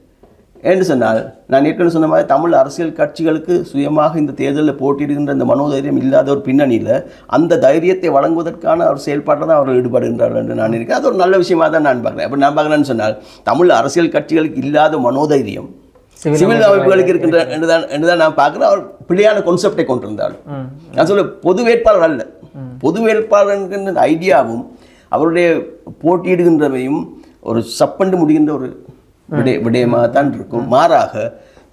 என்று சொன்னால் நான் ஏற்கனவே சொன்ன மாதிரி தமிழ் அரசியல் கட்சிகளுக்கு சுயமாக இந்த தேர்தலில் போட்டியிடுகின்ற இந்த மனோதைரியம் இல்லாத ஒரு பின்னணியில் அந்த தைரியத்தை வழங்குவதற்கான ஒரு செயல்பாட்டில் தான் அவர்கள் ஈடுபடுகின்றார்கள் என்று நான் நினைக்கிறேன். அது ஒரு நல்ல விஷயமாக தான் நான் பார்க்குறேன். அப்போ நான் பார்க்குறேன்னு சொன்னால் தமிழ் அரசியல் கட்சிகளுக்கு இல்லாத மனோதைரியம் சிவில் அமைப்புகளுக்கு இருக்கின்ற என்றுதான் நான் பார்க்குறேன். அவர் பிள்ளையான கான்செப்டை கொண்டிருந்தாள். நான் சொல்ல பொது வேட்பாளர் அல்ல, பொது வேட்பாளர் என்கின்ற ஐடியாவும் அவருடைய போட்டியிடுகின்றவையும் ஒரு சப்பண்டு முடிகின்ற ஒரு விடயமாக தான் இருக்கும். மாறாக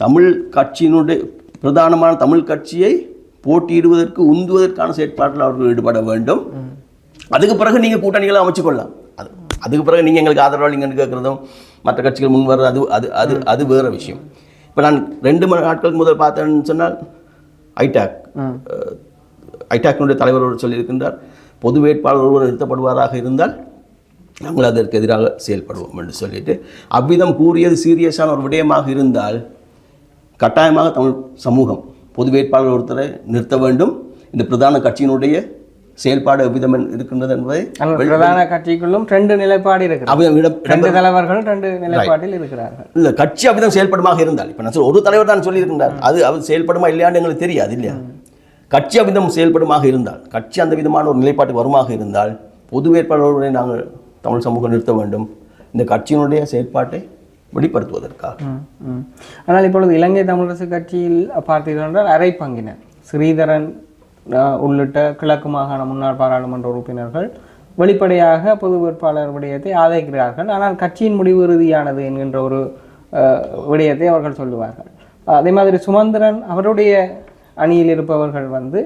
தமிழ் கட்சியினுடைய பிரதானமான தமிழ் கட்சியை போட்டியிடுவதற்கு உந்துவதற்கான செயற்பாட்டில் அவர்கள் ஈடுபட வேண்டும். அதுக்கு பிறகு நீங்கள் கூட்டணிகளை அமைச்சுக்கொள்ளலாம். அதுக்கு பிறகு நீங்கள் எங்களுக்கு ஆதரவாளிங்கன்னு கேட்குறதும் மற்ற கட்சிகள் முன் வர்றது அது அது அது அது வேறு விஷயம். இப்போ நான் 2 நாட்களுக்கு முதல் பார்த்தேன்னு சொன்னால் ஐடாக்கினுடைய தலைவர் சொல்லியிருக்கின்றார், பொது வேட்பாளர் ஒருவர் நிறுத்தப்படுவாராக இருந்தால் நாங்கள் அதற்கு எதிராக செயல்படுவோம் என்று சொல்லிட்டு அவ்விதம் கூறியது சீரியஸான ஒரு விடயமாக இருந்தால் கட்டாயமாக தமிழ் சமூகம் பொது வேட்பாளர் ஒருத்தரை நிறுத்த வேண்டும். இந்த பிரதான கட்சியினுடைய செயல்பாடு எவ்விதம் இருக்கின்றது என்பதை பிரதான கட்சிக்குள்ளும் 2 நிலைப்பாடு இருக்கிறது. 2 தலைவர்கள் 2 நிலைப்பாட்டில் இருக்கிறார்கள். இல்லை, கட்சி அவ்விதம் செயல்படுமாக இருந்தால், இப்போ நான் ஒரு தலைவர் தான் சொல்லியிருக்கின்றார், அது அவர் செயல்படுமா இல்லையான்னு எங்களுக்கு தெரியாது இல்லையா. கட்சி அவ்விதம் செயல்படுமாக இருந்தால், கட்சி அந்த விதமான ஒரு நிலைப்பாட்டு வருமாக இருந்தால் பொது வேட்பாளர்களை நாங்கள் தமிழ் சமூகம் நிறுத்த வேண்டும், இந்த கட்சியினுடைய செயற்பாட்டை வெளிப்படுத்துவதற்காக. ஆனால் இப்பொழுது இலங்கை தமிழரசு கட்சியில் பார்த்தீர்கள் என்றால் அரை பங்கினர் ஸ்ரீதரன் உள்ளிட்ட கிழக்கு மாகாண முன்னாள் பாராளுமன்ற உறுப்பினர்கள் வெளிப்படையாக பொது வேட்பாளர் விடயத்தை ஆதரிக்கிறார்கள். ஆனால் கட்சியின் முடிவு இறுதியானது என்கின்ற ஒரு விடயத்தை அவர்கள் சொல்லுவார்கள். அதே மாதிரி சுமந்திரன் அவருடைய அணியில் இருப்பவர்கள் வந்து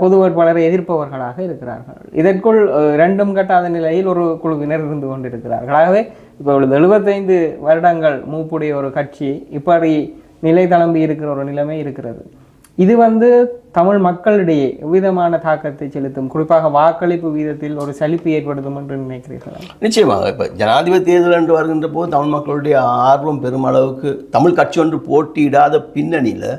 பொது வேட்பாளரை எதிர்ப்பவர்களாக இருக்கிறார்கள். இதற்குள் 2ம் கட்டாத நிலையில் ஒரு குழுவினர் இருந்து கொண்டிருக்கிறார்கள். ஆகவே இப்போ 75 வருடங்கள் மூப்புடைய ஒரு கட்சி இப்படி நிலை தளம்பி இருக்கிற ஒரு நிலைமை இருக்கிறது. இது வந்து தமிழ் மக்களிடையே எவ்விதமான தாக்கத்தை செலுத்தும், குறிப்பாக வாக்களிப்பு வீதத்தில் ஒரு சலிப்பு ஏற்படுத்தும் என்று நினைக்கிறீர்களா? நிச்சயமாக. இப்போ ஜனாதிபதி தேர்தல் என்று வருகின்ற போது தமிழ் மக்களுடைய ஆர்வம் பெருமளவுக்கு தமிழ் கட்சி ஒன்று போட்டியிடாத பின்னணியில்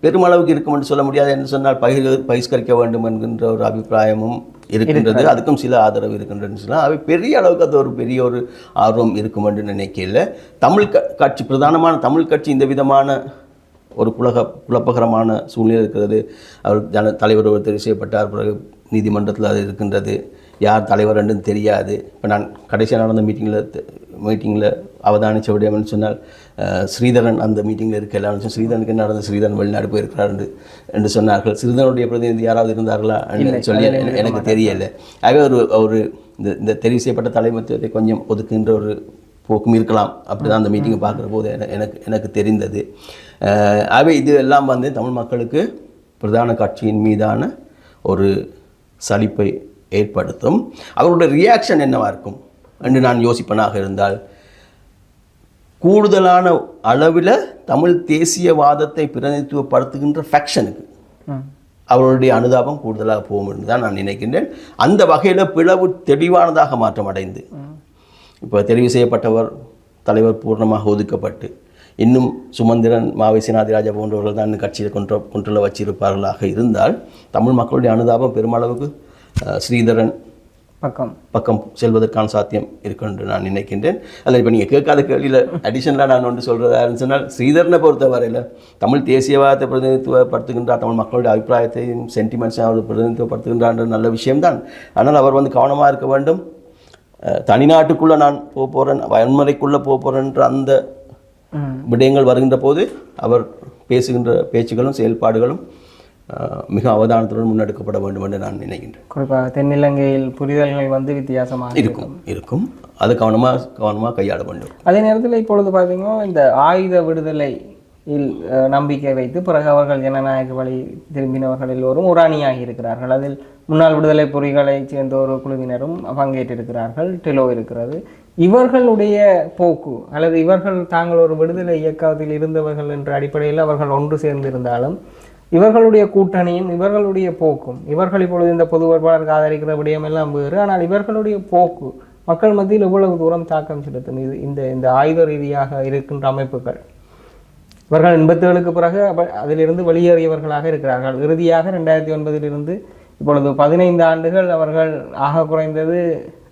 பெருமளவுக்கு இருக்கும் என்று சொல்ல முடியாது. என்று சொன்னால் பகிஷ்கரிக்க வேண்டும் என்கின்ற ஒரு அபிப்பிராயமும் இருக்கின்றது, அதுக்கும் சில ஆதரவு இருக்கின்றதுன்னு சொன்னால் அவை பெரிய அளவுக்கு அது ஒரு பெரிய ஒரு ஆர்வம் இருக்கும் என்று நினைக்கல. தமிழ் கட்சி பிரதானமான தமிழ் கட்சி இந்த விதமான ஒரு குழப்பகரமான சூழ்நிலை இருக்கிறது. அவர் தலைவர் தெரிவு செய்யப்பட்டார், பிறகு நீதிமன்றத்தில் அது இருக்கின்றது, யார் தலைவர் என்று தெரியாது. இப்போ நான் கடைசியாக நடந்த மீட்டிங்கில் அவதானித்த விடயம்னு சொன்னால் ஸ்ரீதரன் அந்த மீட்டிங்கில் இருக்க எல்லாரும் ஸ்ரீதரனுக்கு என்ன நடந்தது, ஸ்ரீதரன் வெளிநாடு போயிருக்கிறார் என்று சொன்னார்கள். ஸ்ரீதரனுடைய பிரதிநிதி யாராவது இருந்தார்களா சொல்லி எனக்கு தெரியலை. ஆகவே ஒரு இந்த தெரிவு செய்யப்பட்ட தலைமைத்துவத்தை கொஞ்சம் ஒதுக்குகின்ற ஒரு போக்கும் இருக்கலாம். அப்படி தான் அந்த மீட்டிங்கை பார்க்குற போது எனக்கு தெரிந்தது. ஆகவே இது எல்லாம் வந்து தமிழ் மக்களுக்கு பிரதான கட்சியின் மீதான ஒரு சலிப்பை ஏற்படுத்தும். அவருடைய ரியாக்ஷன் என்னவாக இருக்கும் என்று நான் யோசிப்பனாக இருந்தால், கூடுதலான அளவில் தமிழ் தேசியவாதத்தை பிரதிநிதித்துவப்படுத்துகின்ற ஃபேக்ஷனுக்கு அவருடைய அனுதாபம் கூடுதலாக போகும் என்று தான் நான் நினைக்கின்றேன். அந்த வகையில் பிளவு தெளிவானதாக மாற்றமடைந்து இப்போ தெரிவு செய்யப்பட்டவர் தலைவர் பூர்ணமாக ஒதுக்கப்பட்டு இன்னும் சுமந்திரன், மாவை சேனாதிராஜா போன்றவர்கள் தான் இந்த கட்சியில் கொண்டுள்ள வச்சிருப்பார்களாக இருந்தால் தமிழ் மக்களுடைய அனுதாபம் பெருமளவுக்கு ஸ்ரீதரன் பக்கம் செல்வதற்கான சாத்தியம் இருக்கு என்று நான் நினைக்கின்றேன். அதில் இப்போ நீங்கள் கேட்காத கேள்வியில் அடிஷனலாக நான் ஒன்று சொல்கிறதா சொன்னால், ஸ்ரீதரனை பொறுத்தவரையில் தமிழ் தேசியவாதத்தை பிரதிநிதித்துவப்படுத்துகின்றார், தமிழ் மக்களுடைய அபிப்பிராயத்தையும் சென்டிமெண்ட்ஸையும் அவர் பிரதிநிதித்துவப்படுத்துகின்றார் நல்ல விஷயம்தான். ஆனால் அவர் வந்து கவனமாக இருக்க வேண்டும். தனிநாட்டுக்குள்ளே நான் போகிறேன், வன்முறைக்குள்ளே போகிறேன்ற அந்த விடயங்கள் வருகின்ற போது அவர் பேசுகின்ற பேச்சுகளும் செயல்பாடுகளும் மிக அவதானத்துடன் முன்னெடுக்கப்பட வேண்டும் என்று நான் நினைக்கின்றேன். குறிப்பாக தென்னிலங்கையில் புரிதல்கள் வந்து வித்தியாசமாக இருக்கும் அது கவனமாக கையாள வேண்டும். அதே நேரத்தில் இப்பொழுது பார்த்தீங்கன்னா இந்த ஆயுத விடுதலை நம்பிக்கை வைத்து பிறகு அவர்கள் ஜனநாயக வழி திரும்பினவர்கள் எல்லோரும் ஒரு அணியாகி இருக்கிறார்கள். அதில் முன்னாள் விடுதலை பொறிகளை சேர்ந்த ஒரு குழுவினரும் பங்கேற்றிருக்கிறார்கள். டெலோ இருக்கிறது. இவர்களுடைய போக்கு அல்லது இவர்கள் தாங்கள் ஒரு விடுதலை இயக்கத்தில் இருந்தவர்கள் என்ற அடிப்படையில் அவர்கள் ஒன்று சேர்ந்திருந்தாலும் இவர்களுடைய கூட்டணியும் இவர்களுடைய போக்கும், இவர்கள் இப்பொழுது இந்த பொது வேட்பாளருக்கு ஆதரிக்கிற விடயம் எல்லாம் வேறு. ஆனால் இவர்களுடைய போக்கு மக்கள் மத்தியில் எவ்வளவு தூரம் தாக்கம் செலுத்தும் இந்த ஆயுத ரீதியாக இருக்கின்ற அமைப்புகள். இவர்கள் 87க்கு பிறகு அதிலிருந்து வெளியேறியவர்களாக இருக்கிறார்கள். இறுதியாக 2009 இப்பொழுது 15 ஆண்டுகள் அவர்கள் ஆக குறைந்தது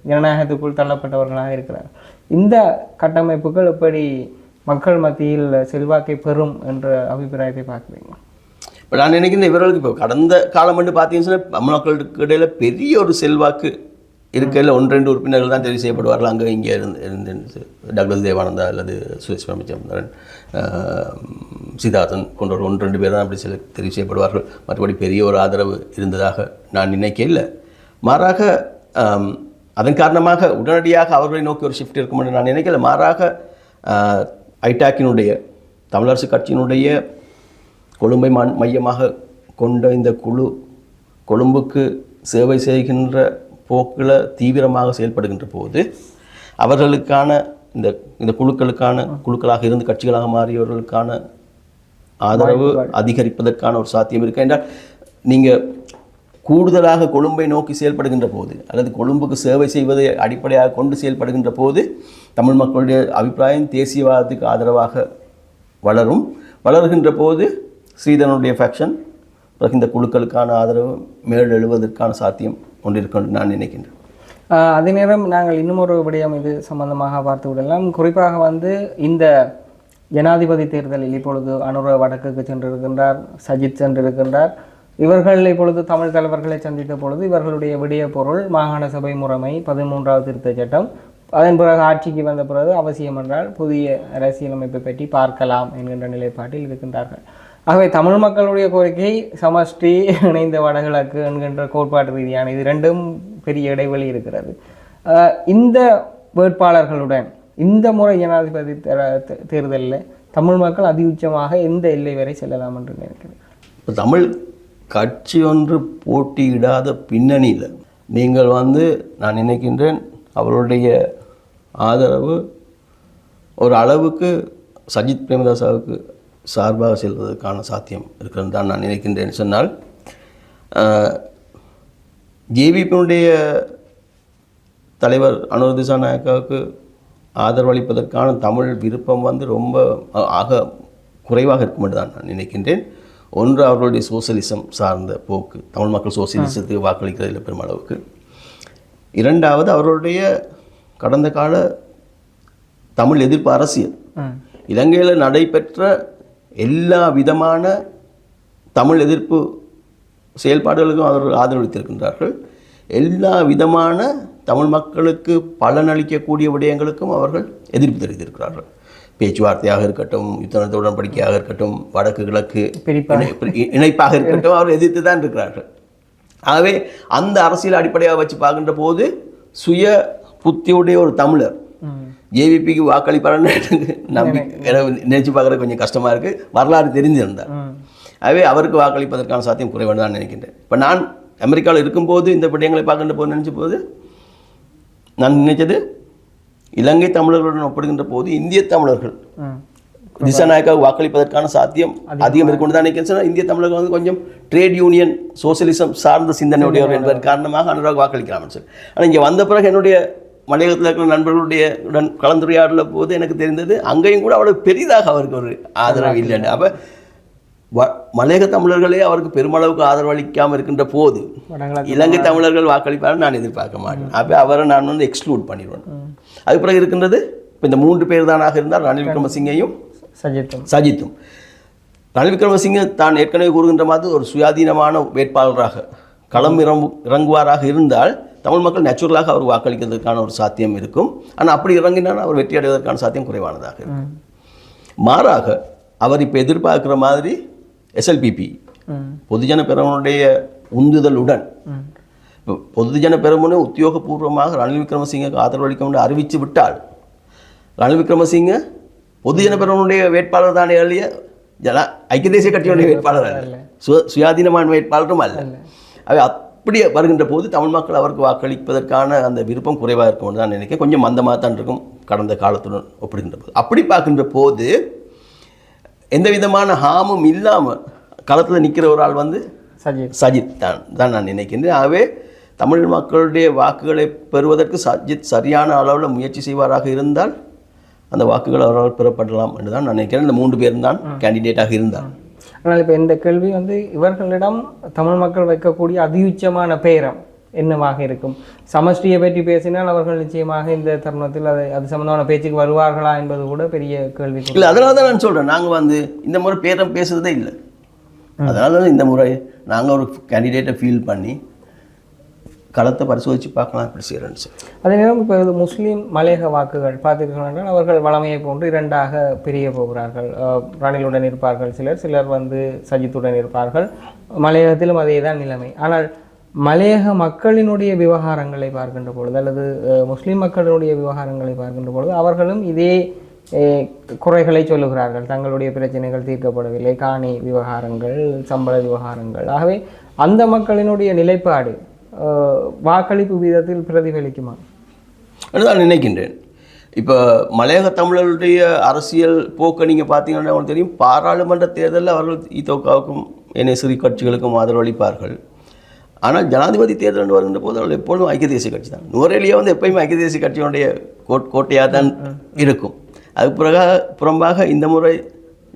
ஜனநாயகத்துக்குள் தள்ளப்பட்டவர்களாக இருக்கிறார்கள். இந்த கட்டமைப்புகள் எப்படி மக்கள் மத்தியில் செல்வாக்கை பெறும் என்ற அபிப்பிராயத்தை பார்க்குறீங்க? இப்போ நான் நினைக்கிறேன், இவர்களுக்கு இப்போ கடந்த காலம் வந்து பார்த்தீங்கன்னா தமிழ் மக்களுக்கு இடையில் பெரிய ஒரு செல்வாக்கு இருக்கையில் 1-2 உறுப்பினர்கள் தான் தெரிவு செய்யப்படுவார்கள். அங்கே இங்கே இருந்து டக்ளஸ் தேவானந்தா அல்லது சுரேஷ் பிரமச்சந்திரன், சித்தார்த்தன் போன்ற 1-2 பேர் தான் அப்படி தெரிவு செய்யப்படுவார்கள். மற்றபடி பெரிய ஒரு ஆதரவு இருந்ததாக நான் நினைக்க இல்லை. மாறாக அதன் காரணமாக உடனடியாக அவர்களை நோக்கி ஒரு ஷிஃப்ட் இருக்கும் என்று நான் நினைக்கல. மாறாக ஐடாக்கினுடைய தமிழரசு கட்சியினுடைய கொழும்பை மையமாக கொண்ட இந்த குழு கொழும்புக்கு சேவை செய்கின்ற போக்கில் தீவிரமாக செயல்படுகின்ற போது அவர்களுக்கான இந்த குழுக்களாக இருந்து கட்சிகளாக மாறியவர்களுக்கான ஆதரவு அதிகரிப்பதற்கான ஒரு சாத்தியம் இருக்கு. என்றால் நீங்கள் கூடுதலாக கொழும்பை நோக்கி செயல்படுகின்ற போது அல்லது கொழும்புக்கு சேவை செய்வதை அடிப்படையாக கொண்டு செயல்படுகின்ற போது தமிழ் மக்களுடைய அபிப்பிராயம் தேசியவாதத்துக்கு ஆதரவாக வளருகின்ற போது ஸ்ரீதரனுடைய ஃபேக்ஷன் பிறகு இந்த குழுக்களுக்கான ஆதரவு மேலெழுவதற்கான சாத்தியம் கொண்டிருக்கும் நான் நினைக்கின்றேன். அதே நேரம் நாங்கள் இன்னும் ஒரு விடயம் இது சம்பந்தமாக பார்த்து விடலாம். குறிப்பாக இந்த ஜனாதிபதி தேர்தலில் இப்பொழுது அனுர வடக்குக்கு சென்றிருக்கின்றார், சஜித் சென்றிருக்கின்றார். இவர்கள் இப்பொழுது தமிழ் தலைவர்களை சந்தித்த பொழுது இவர்களுடைய விடய பொருள் மாகாண சபை முறைமை 13வது திருத்த சட்டம், அதன் பிறகு ஆட்சிக்கு வந்த பிறகு அவசியம் என்றால் புதிய அரசியலமைப்பை பற்றி பார்க்கலாம் என்கின்ற நிலைப்பாட்டில் இருக்கின்றார்கள். ஆகவே தமிழ் மக்களுடைய கோரிக்கை சமஷ்டி இணைந்த வடகிழக்கு என்கின்ற கோட்பாட்டு ரீதியான இது ரெண்டும் பெரிய இடைவெளி இருக்கிறது. இந்த வேட்பாளர்களுடன் இந்த முறை ஜனாதிபதி தேர்தலில் தமிழ் மக்கள் அதிஉச்சமாக எந்த எல்லை வரை செல்லலாம் என்று நினைக்கிறேன். தமிழ் கட்சி ஒன்று போட்டியிடாத பின்னணியில் நீங்கள் நான் நினைக்கின்றேன் அவருடைய ஆதரவு ஒரு அளவுக்கு சஜித் பிரேமதாசாவுக்கு சார்பாக செல்வதற்கான சாத்தியம் இருக்கிறது தான் நான் நினைக்கின்றேன். சொன்னால் ஜேவிபியினுடைய தலைவர் அனுர திசாநாயக்காவுக்கு ஆதரவளிப்பதற்கான தமிழ் விருப்பம் ரொம்ப ஆக குறைவாக இருக்கும் என்று தான் நான் நினைக்கின்றேன். ஒன்று அவர்களுடைய சோசியலிசம் சார்ந்த போக்கு, தமிழ் மக்கள் சோசியலிசத்துக்கு வாக்களிக்கிறதில் பெருமளவுக்கு. இரண்டாவது அவர்களுடைய கடந்த கால தமிழ் எதிர்ப்பு அரசியல். இலங்கையில் நடைபெற்ற எல்லா விதமான தமிழ் எதிர்ப்பு செயல்பாடுகளுக்கும் அவர்கள் ஆதரவளித்திருக்கின்றார்கள். எல்லா விதமான தமிழ் மக்களுக்கு பலனளிக்கக்கூடிய விடயங்களுக்கும் அவர்கள் எதிர்ப்பு தெரிவித்திருக்கிறார்கள். பேச்சுவார்த்தையாக இருக்கட்டும், யுத்த உடன்படிக்கையாக இருக்கட்டும், வடக்கு கிழக்கு இணைப்பாக இருக்கட்டும், அவர் எதிர்த்து தான் இருக்கிறார்கள். ஆகவே அந்த அரசியல் அடிப்படையாக வச்சு பார்க்கின்ற போது சுய புத்தியுடைய ஒரு தமிழர் ஜேவிபிக்கு வாக்களிப்பாருன்னு நம்பி நினைச்சு பார்க்குறது கொஞ்சம் கஷ்டமாக இருக்குது. வரலாறு தெரிஞ்சிருந்தார். ஆகவே அவருக்கு வாக்களிப்பதற்கான சாத்தியம் குறைவான தான் நினைக்கின்றேன். இப்போ நான் அமெரிக்காவில் இருக்கும்போது இந்த விடயங்களை பார்க்கின்ற போது நினச்ச போது நான் நினைச்சது, இலங்கை தமிழர்களுடன் ஒப்பிடுகின்ற போது இந்திய தமிழர்கள் திசாநாயக்காவுக்கு வாக்களிப்பதற்கான சாத்தியம் அதிகம் இருக்குன்னு தான் நினைக்கிறேன். இந்திய தமிழர்கள் வந்து கொஞ்சம் ட்ரேட் யூனியன் சோசியலிசம் சார்ந்த சிந்தனையுடையவர் என்பதன் காரணமாக அனுராக் வாக்களிக்கலாம் சார். ஆனால் இங்கே வந்த பிறகு என்னுடைய மலையகத்தில் இருக்கிற நண்பர்களுடைய உடன் கலந்துரையாடல போது எனக்கு தெரிந்தது அங்கேயும் கூட அவ்வளோ பெரிதாக அவருக்கு ஒரு ஆதரவு இல்லைன்னு. அப்போ மலையக தமிழர்களே அவருக்கு பெருமளவுக்கு ஆதரவு அளிக்காமல் இருக்கின்ற போது இலங்கை தமிழர்கள் வாக்களிப்பார் நான் எதிர்பார்க்க மாட்டேன். அப்போ அவரை நான் வந்து எக்ஸ்க்ளூட் பண்ணிடுவேன். அதுக்கு பிறகு இருக்கின்றது இப்போ இந்த 3 பேர் தானாக இருந்தால் ரணில் விக்ரமசிங்கையும் சஜித்தும். ரணில் விக்ரமசிங்கே தான் ஏற்கனவே கூறுகின்ற மாதிரி ஒரு சுயாதீனமான வேட்பாளராக களம் இறங்குவாராக இருந்தால் தமிழ் மக்கள் நேச்சுரலாக அவர் வாக்களிக்கிறதுக்கான ஒரு சாத்தியம் இருக்கும். ஆனால் அப்படி இறங்கினால் அவர் வெற்றி அடைவதற்கான சாத்தியம் குறைவானதாக இருக்கும். மாறாக அவர் இப்போ எதிர்பார்க்குற மாதிரி SLPP பொதுஜன பெரமுனுடைய உந்துதலுடன் பொதுஜன பெரமுனை உத்தியோகபூர்வமாக ரணில் விக்ரமசிங்கக்கு ஆதரவளிக்கும் என்று அறிவித்து விட்டால் ரணில் விக்ரமசிங்க பொதுஜன பெரமுனுடைய வேட்பாளர் தானே இல்லைய ஐக்கிய தேசிய கட்சியினுடைய வேட்பாளர் அல்ல, சுயாதீனமான வேட்பாளரும் அல்ல. அவை அப்படி வருகின்ற போது தமிழ் மக்கள் அவருக்கு வாக்களிப்பதற்கான அந்த விருப்பம் குறைவாக இருக்கும் தான் நினைக்கிறேன். கொஞ்சம் மந்தமாக தான் இருக்கும் கடந்த காலத்துடன் ஒப்பிடுகின்ற போது. அப்படி பார்க்கின்ற போது எந்த விதமான ஹாமும் இல்லாமல் களத்தில் நிற்கிற ஒரு ஆள் வந்து சஜித் தான் நான் நினைக்கின்றேன். ஆகவே தமிழ் மக்களுடைய வாக்குகளை பெறுவதற்கு சஜித் சரியான அளவில் முயற்சி செய்வாராக இருந்தால் அந்த வாக்குகள் அவரால் பெறப்படலாம் என்று தான் நான் நினைக்கிறேன். இந்த 3 பேரும் தான் கேண்டிடேட்டாக இருந்தார். ஆனால் இப்போ இந்த கேள்வி வந்து இவர்களிடம் தமிழ் மக்கள் வைக்கக்கூடிய அதியுச்சமான பேரம் என்னவாக இருக்கும்? சமஷ்டியை பற்றி பேசினால் அவர்கள் நிச்சயமாக இந்த தருணத்தில் அது சம்பந்தமான பேச்சுக்கு வருவார்களா என்பது கூட பெரிய கேள்வி. இல்லை, அதனால தான் நான் சொல்கிறேன், நாங்கள் வந்து இந்த முறை பேரம் பேசுறதே இல்லை. அதனால தான் இந்த முறை நாங்கள் ஒரு கேண்டிடேட்டை ஃபீல் பண்ணி களத்தை பரிசோதித்து பார்க்கலாம் இப்படி செய்கிறேன்னு சார். அதே நேரம் இப்போ முஸ்லீம் மலையக வாக்குகள் பார்த்துருக்கோம், அவர்கள் வளமையை போன்று 2ஆக பிரிய போகிறார்கள். ரணிலுடன் இருப்பார்கள் சிலர் வந்து சஜித்துடன் இருப்பார்கள். மலையகத்திலும் அதே தான் நிலைமை. ஆனால் மலையக மக்களினுடைய விவகாரங்களை பார்க்கின்ற பொழுது அல்லது முஸ்லீம் மக்களினுடைய விவகாரங்களை பார்க்கின்ற பொழுது அவர்களும் இதே குறைகளை சொல்லுகிறார்கள். தங்களுடைய பிரச்சனைகள் தீர்க்கப்படவில்லை, காணி விவகாரங்கள், சம்பள விவகாரங்கள். ஆகவே அந்த மக்களினுடைய நிலைப்பாடு வாக்களிப்பு வீதத்தில் பிரதிபலிக்குமா நான் நினைக்கின்றேன். இப்போ மலையக தமிழர்களுடைய அரசியல் போக்கை நீங்கள் பார்த்தீங்கன்னா உங்களுக்கு தெரியும். பாராளுமன்ற தேர்தலில் அவர்கள் இதோக்காவுக்கும் ஏனைய சிறு கட்சிகளுக்கும் ஆதரவளிப்பார்கள். ஆனால் ஜனாதிபதி தேர்தல் வருகின்ற போது அவர்கள் எப்பொழுதும் ஐக்கிய தேசிய கட்சி தான். நுவரேலியா வந்து எப்பயுமே ஐக்கிய தேசிய கட்சியினுடைய கோட்டையாக தான் இருக்கும். அதுக்கு புறம்பாக இந்த முறை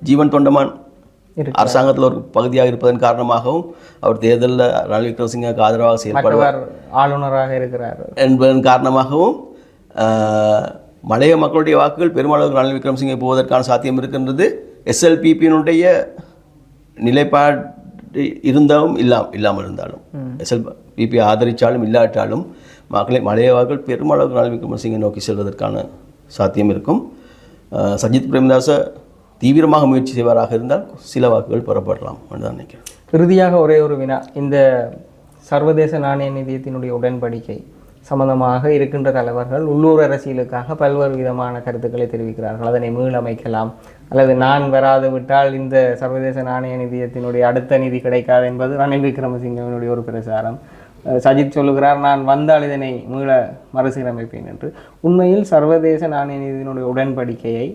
ஜீவன் தொண்டமான் அரசாங்கத்தில் ஒரு பகுதியாக இருப்பதன் காரணமாகவும் அவர் தேர்தலில் ரணில் விக்ரமசிங்கவுக்கு ஆதரவாக செயல்படுவார், ஆளுநராக இருக்கிறார் என்பதன் காரணமாகவும் மலைய மக்களுடைய வாக்குகள் பெருமளவுக்கு ரணில் விக்ரமசிங்கே போவதற்கான சாத்தியம் இருக்கின்றது. SLPP-னுடைய நிலைப்பாடு இருந்தாலும் இல்லாமல் இருந்தாலும் SLPP ஆதரித்தாலும் இல்லாட்டாலும் மலைய வாக்குகள் பெருமளவுக்கு ரணில் விக்ரமசிங்கே நோக்கி செல்வதற்கான சாத்தியம் இருக்கும். சஜித் பிரேமதாச தீவிரமாக முயற்சி செய்வாராக இருந்தால் சில வாக்குகள் பெறப்படலாம் என்று தான் நினைக்கிறேன். இறுதியாக ஒரே ஒரு வினா, இந்த சர்வதேச நாணய நிதியத்தினுடைய உடன்படிக்கை சம்பந்தமாக இருக்கின்ற தலைவர்கள் உள்ளூர் அரசியலுக்காக பல்வேறு விதமான கருத்துக்களை தெரிவிக்கிறார்கள். அதனை மீளமைக்கலாம் அல்லது நான் வராது விட்டால் இந்த சர்வதேச நாணய நிதியத்தினுடைய அடுத்த நிதி கிடைக்காது என்பது ரணில் விக்ரமசிங்கவினுடைய ஒரு பிரச்சாரம். சஜித் சொல்லுகிறார், நான் வந்தால் இதனை மீள மறுசீரமைப்பேன் என்று. உண்மையில் சர்வதேச நாணய நிதியினுடைய உடன்படிக்கையை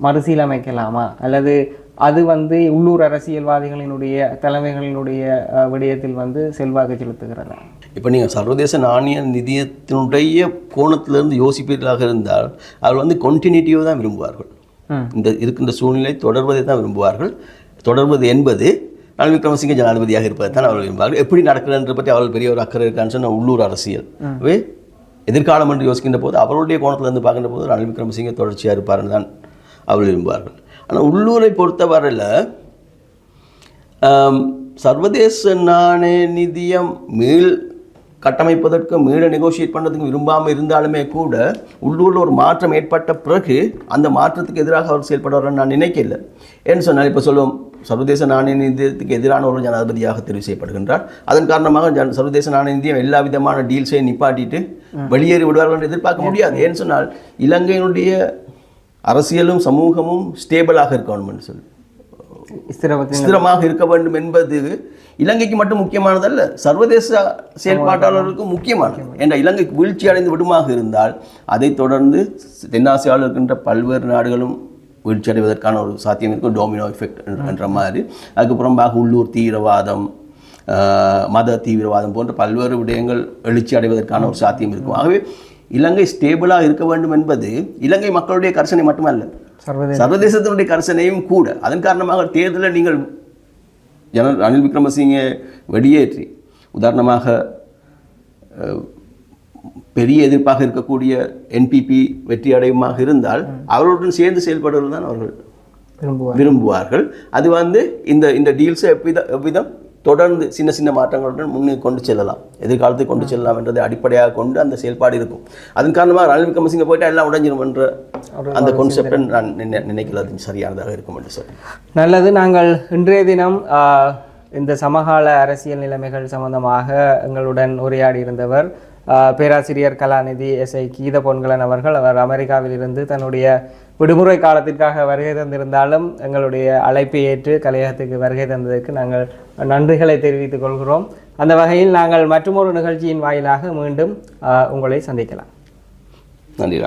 மறுசீலமைக்கலாமா அல்லது அது வந்து உள்ளூர் அரசியல்வாதிகளினுடைய தலைமைகளினுடைய விடயத்தில் வந்து செல்வாக்கு செலுத்துகிறதா? இப்போ நீங்கள் சர்வதேச நாணய நிதியத்தினுடைய கோணத்திலிருந்து யோசிப்பீர்களாக இருந்தால் அவர் வந்து கண்டினியூட்டிவை தான் விரும்புவார்கள். இந்த இருக்கின்ற சூழ்நிலை தொடர்வதை தான் விரும்புவார்கள். தொடர்வது என்பது ரணில் விக்ரமசிங்கே ஜனாதிபதியாக இருப்பதை தான் அவர்கள் விரும்புவார்கள். எப்படி நடக்கிறதுன்ற பற்றி அவர்கள் பெரிய ஒரு அக்கறை இருக்கான்னு சொன்னால் உள்ளூர் அரசியல் எதிர்காலம் என்று யோசிக்கின்ற போது அவருடைய கோணத்திலிருந்து பார்க்கின்ற போது ரணில் விக்ரமசிங்கே தொடர்ச்சியாக இருப்பார்னு தான் அவர்கள் விரும்புவார்கள். ஆனால் உள்ளூரை பொறுத்தவரையில் சர்வதேச நாணய நிதியம் மீள் கட்டமைப்பதற்கு மீள நெகோஷியேட் பண்ணுறதுக்கு விரும்பாமல் இருந்தாலுமே கூட உள்ளூரில் ஒரு மாற்றம் ஏற்பட்ட பிறகு அந்த மாற்றத்துக்கு எதிராக அவர் செயல்படுவார்னு நான் நினைக்கல. ஏன்னு சொன்னால் இப்போ சொல்லுவோம், சர்வதேச நாணய நிதியத்துக்கு எதிரான ஒரு ஜனாதிபதியாக தெரிவு செய்யப்படுகின்றார். அதன் காரணமாக சர்வதேச நாணய நிதியம் எல்லா விதமான டீல்ஸையும் நிப்பாட்டிட்டு வெளியேறி விடுவார்கள் என்று எதிர்பார்க்க முடியாது. ஏன்னு சொன்னால் இலங்கையினுடைய அரசியலும் சமூகமும் ஸ்டேபிளாக இருக்கணும்னு சொல்லி ஸ்திரமாக இருக்க வேண்டும் என்பது இலங்கைக்கு மட்டும் முக்கியமானதல்ல, சர்வதேச செயல்பாட்டாளர்களுக்கும் முக்கியமானது. என்ற இலங்கைக்கு வீழ்ச்சி அடைந்து விடுமாக இருந்தால் அதை தொடர்ந்து தென்னாசியாவில் இருக்கின்ற பல்வேறு நாடுகளும் வீழ்ச்சி அடைவதற்கான ஒரு சாத்தியம் இருக்கும், டோமினோ எஃபெக்ட் என்ற மாதிரி. அதுக்கு புறம்பாக உள்ளூர் தீவிரவாதம், மத தீவிரவாதம் போன்ற பல்வேறு விடயங்கள் எழுச்சி அடைவதற்கான ஒரு சாத்தியம் இருக்கும். ஆகவே இலங்கை ஸ்டேபிளாக இருக்க வேண்டும் என்பது இலங்கை மக்களுடைய கர்சனை மட்டுமல்ல, சர்வதேசத்தினுடைய கர்சனையும் கூட. அதன் காரணமாக தேர்தலில் நீங்கள் ரணில் விக்ரமசிங்கே வெளியேற்றி உதாரணமாக பெரிய எதிர்ப்பாக இருக்கக்கூடிய என்பிபி வெற்றி அடையுமாக இருந்தால் அவர்களுடன் சேர்ந்து செயல்படுவது தான் அவர்கள் விரும்புவார்கள். அது இந்த டீல்ஸை எவ்விதம் தொடர்ந்து சின்ன சின்ன மாற்றங்களுடன் முன்னே கொண்டு செல்லலாம், எதிர்காலத்தை கொண்டு செல்லலாம் என்றதை அடிப்படையாக கொண்டு அந்த செயல்பாடு இருக்கும். அதன் காரணமாக ரணில் விக்ரமசிங்கே போயிட்டு எல்லாம் உடைஞ்சிடும் என்ற அந்த கான்செப்டை நான் நினைக்கிறது சரியானதாக இருக்கும் என்று சொல்லி. நல்லது. நாங்கள் இன்றைய தினம் இந்த சமகால அரசியல் நிலைமைகள் சம்பந்தமாக எங்களுடன் உரையாடி இருந்தவர் பேராசிரியர் கலாநிதி எஸ்ஐ கீத பொன்கலன் அவர்கள். அவர் அமெரிக்காவில் இருந்து தன்னுடைய விடுமுறை காலத்திற்காக வருகை தந்திருந்தாலும் எங்களுடைய அழைப்பை ஏற்று கலையகத்துக்கு வருகை தந்ததற்கு நாங்கள் நன்றிகளை தெரிவித்துக் கொள்கிறோம். அந்த வகையில் நாங்கள் மற்றொரு நிகழ்ச்சியின் வாயிலாக மீண்டும் உங்களை சந்திக்கலாம். நன்றி.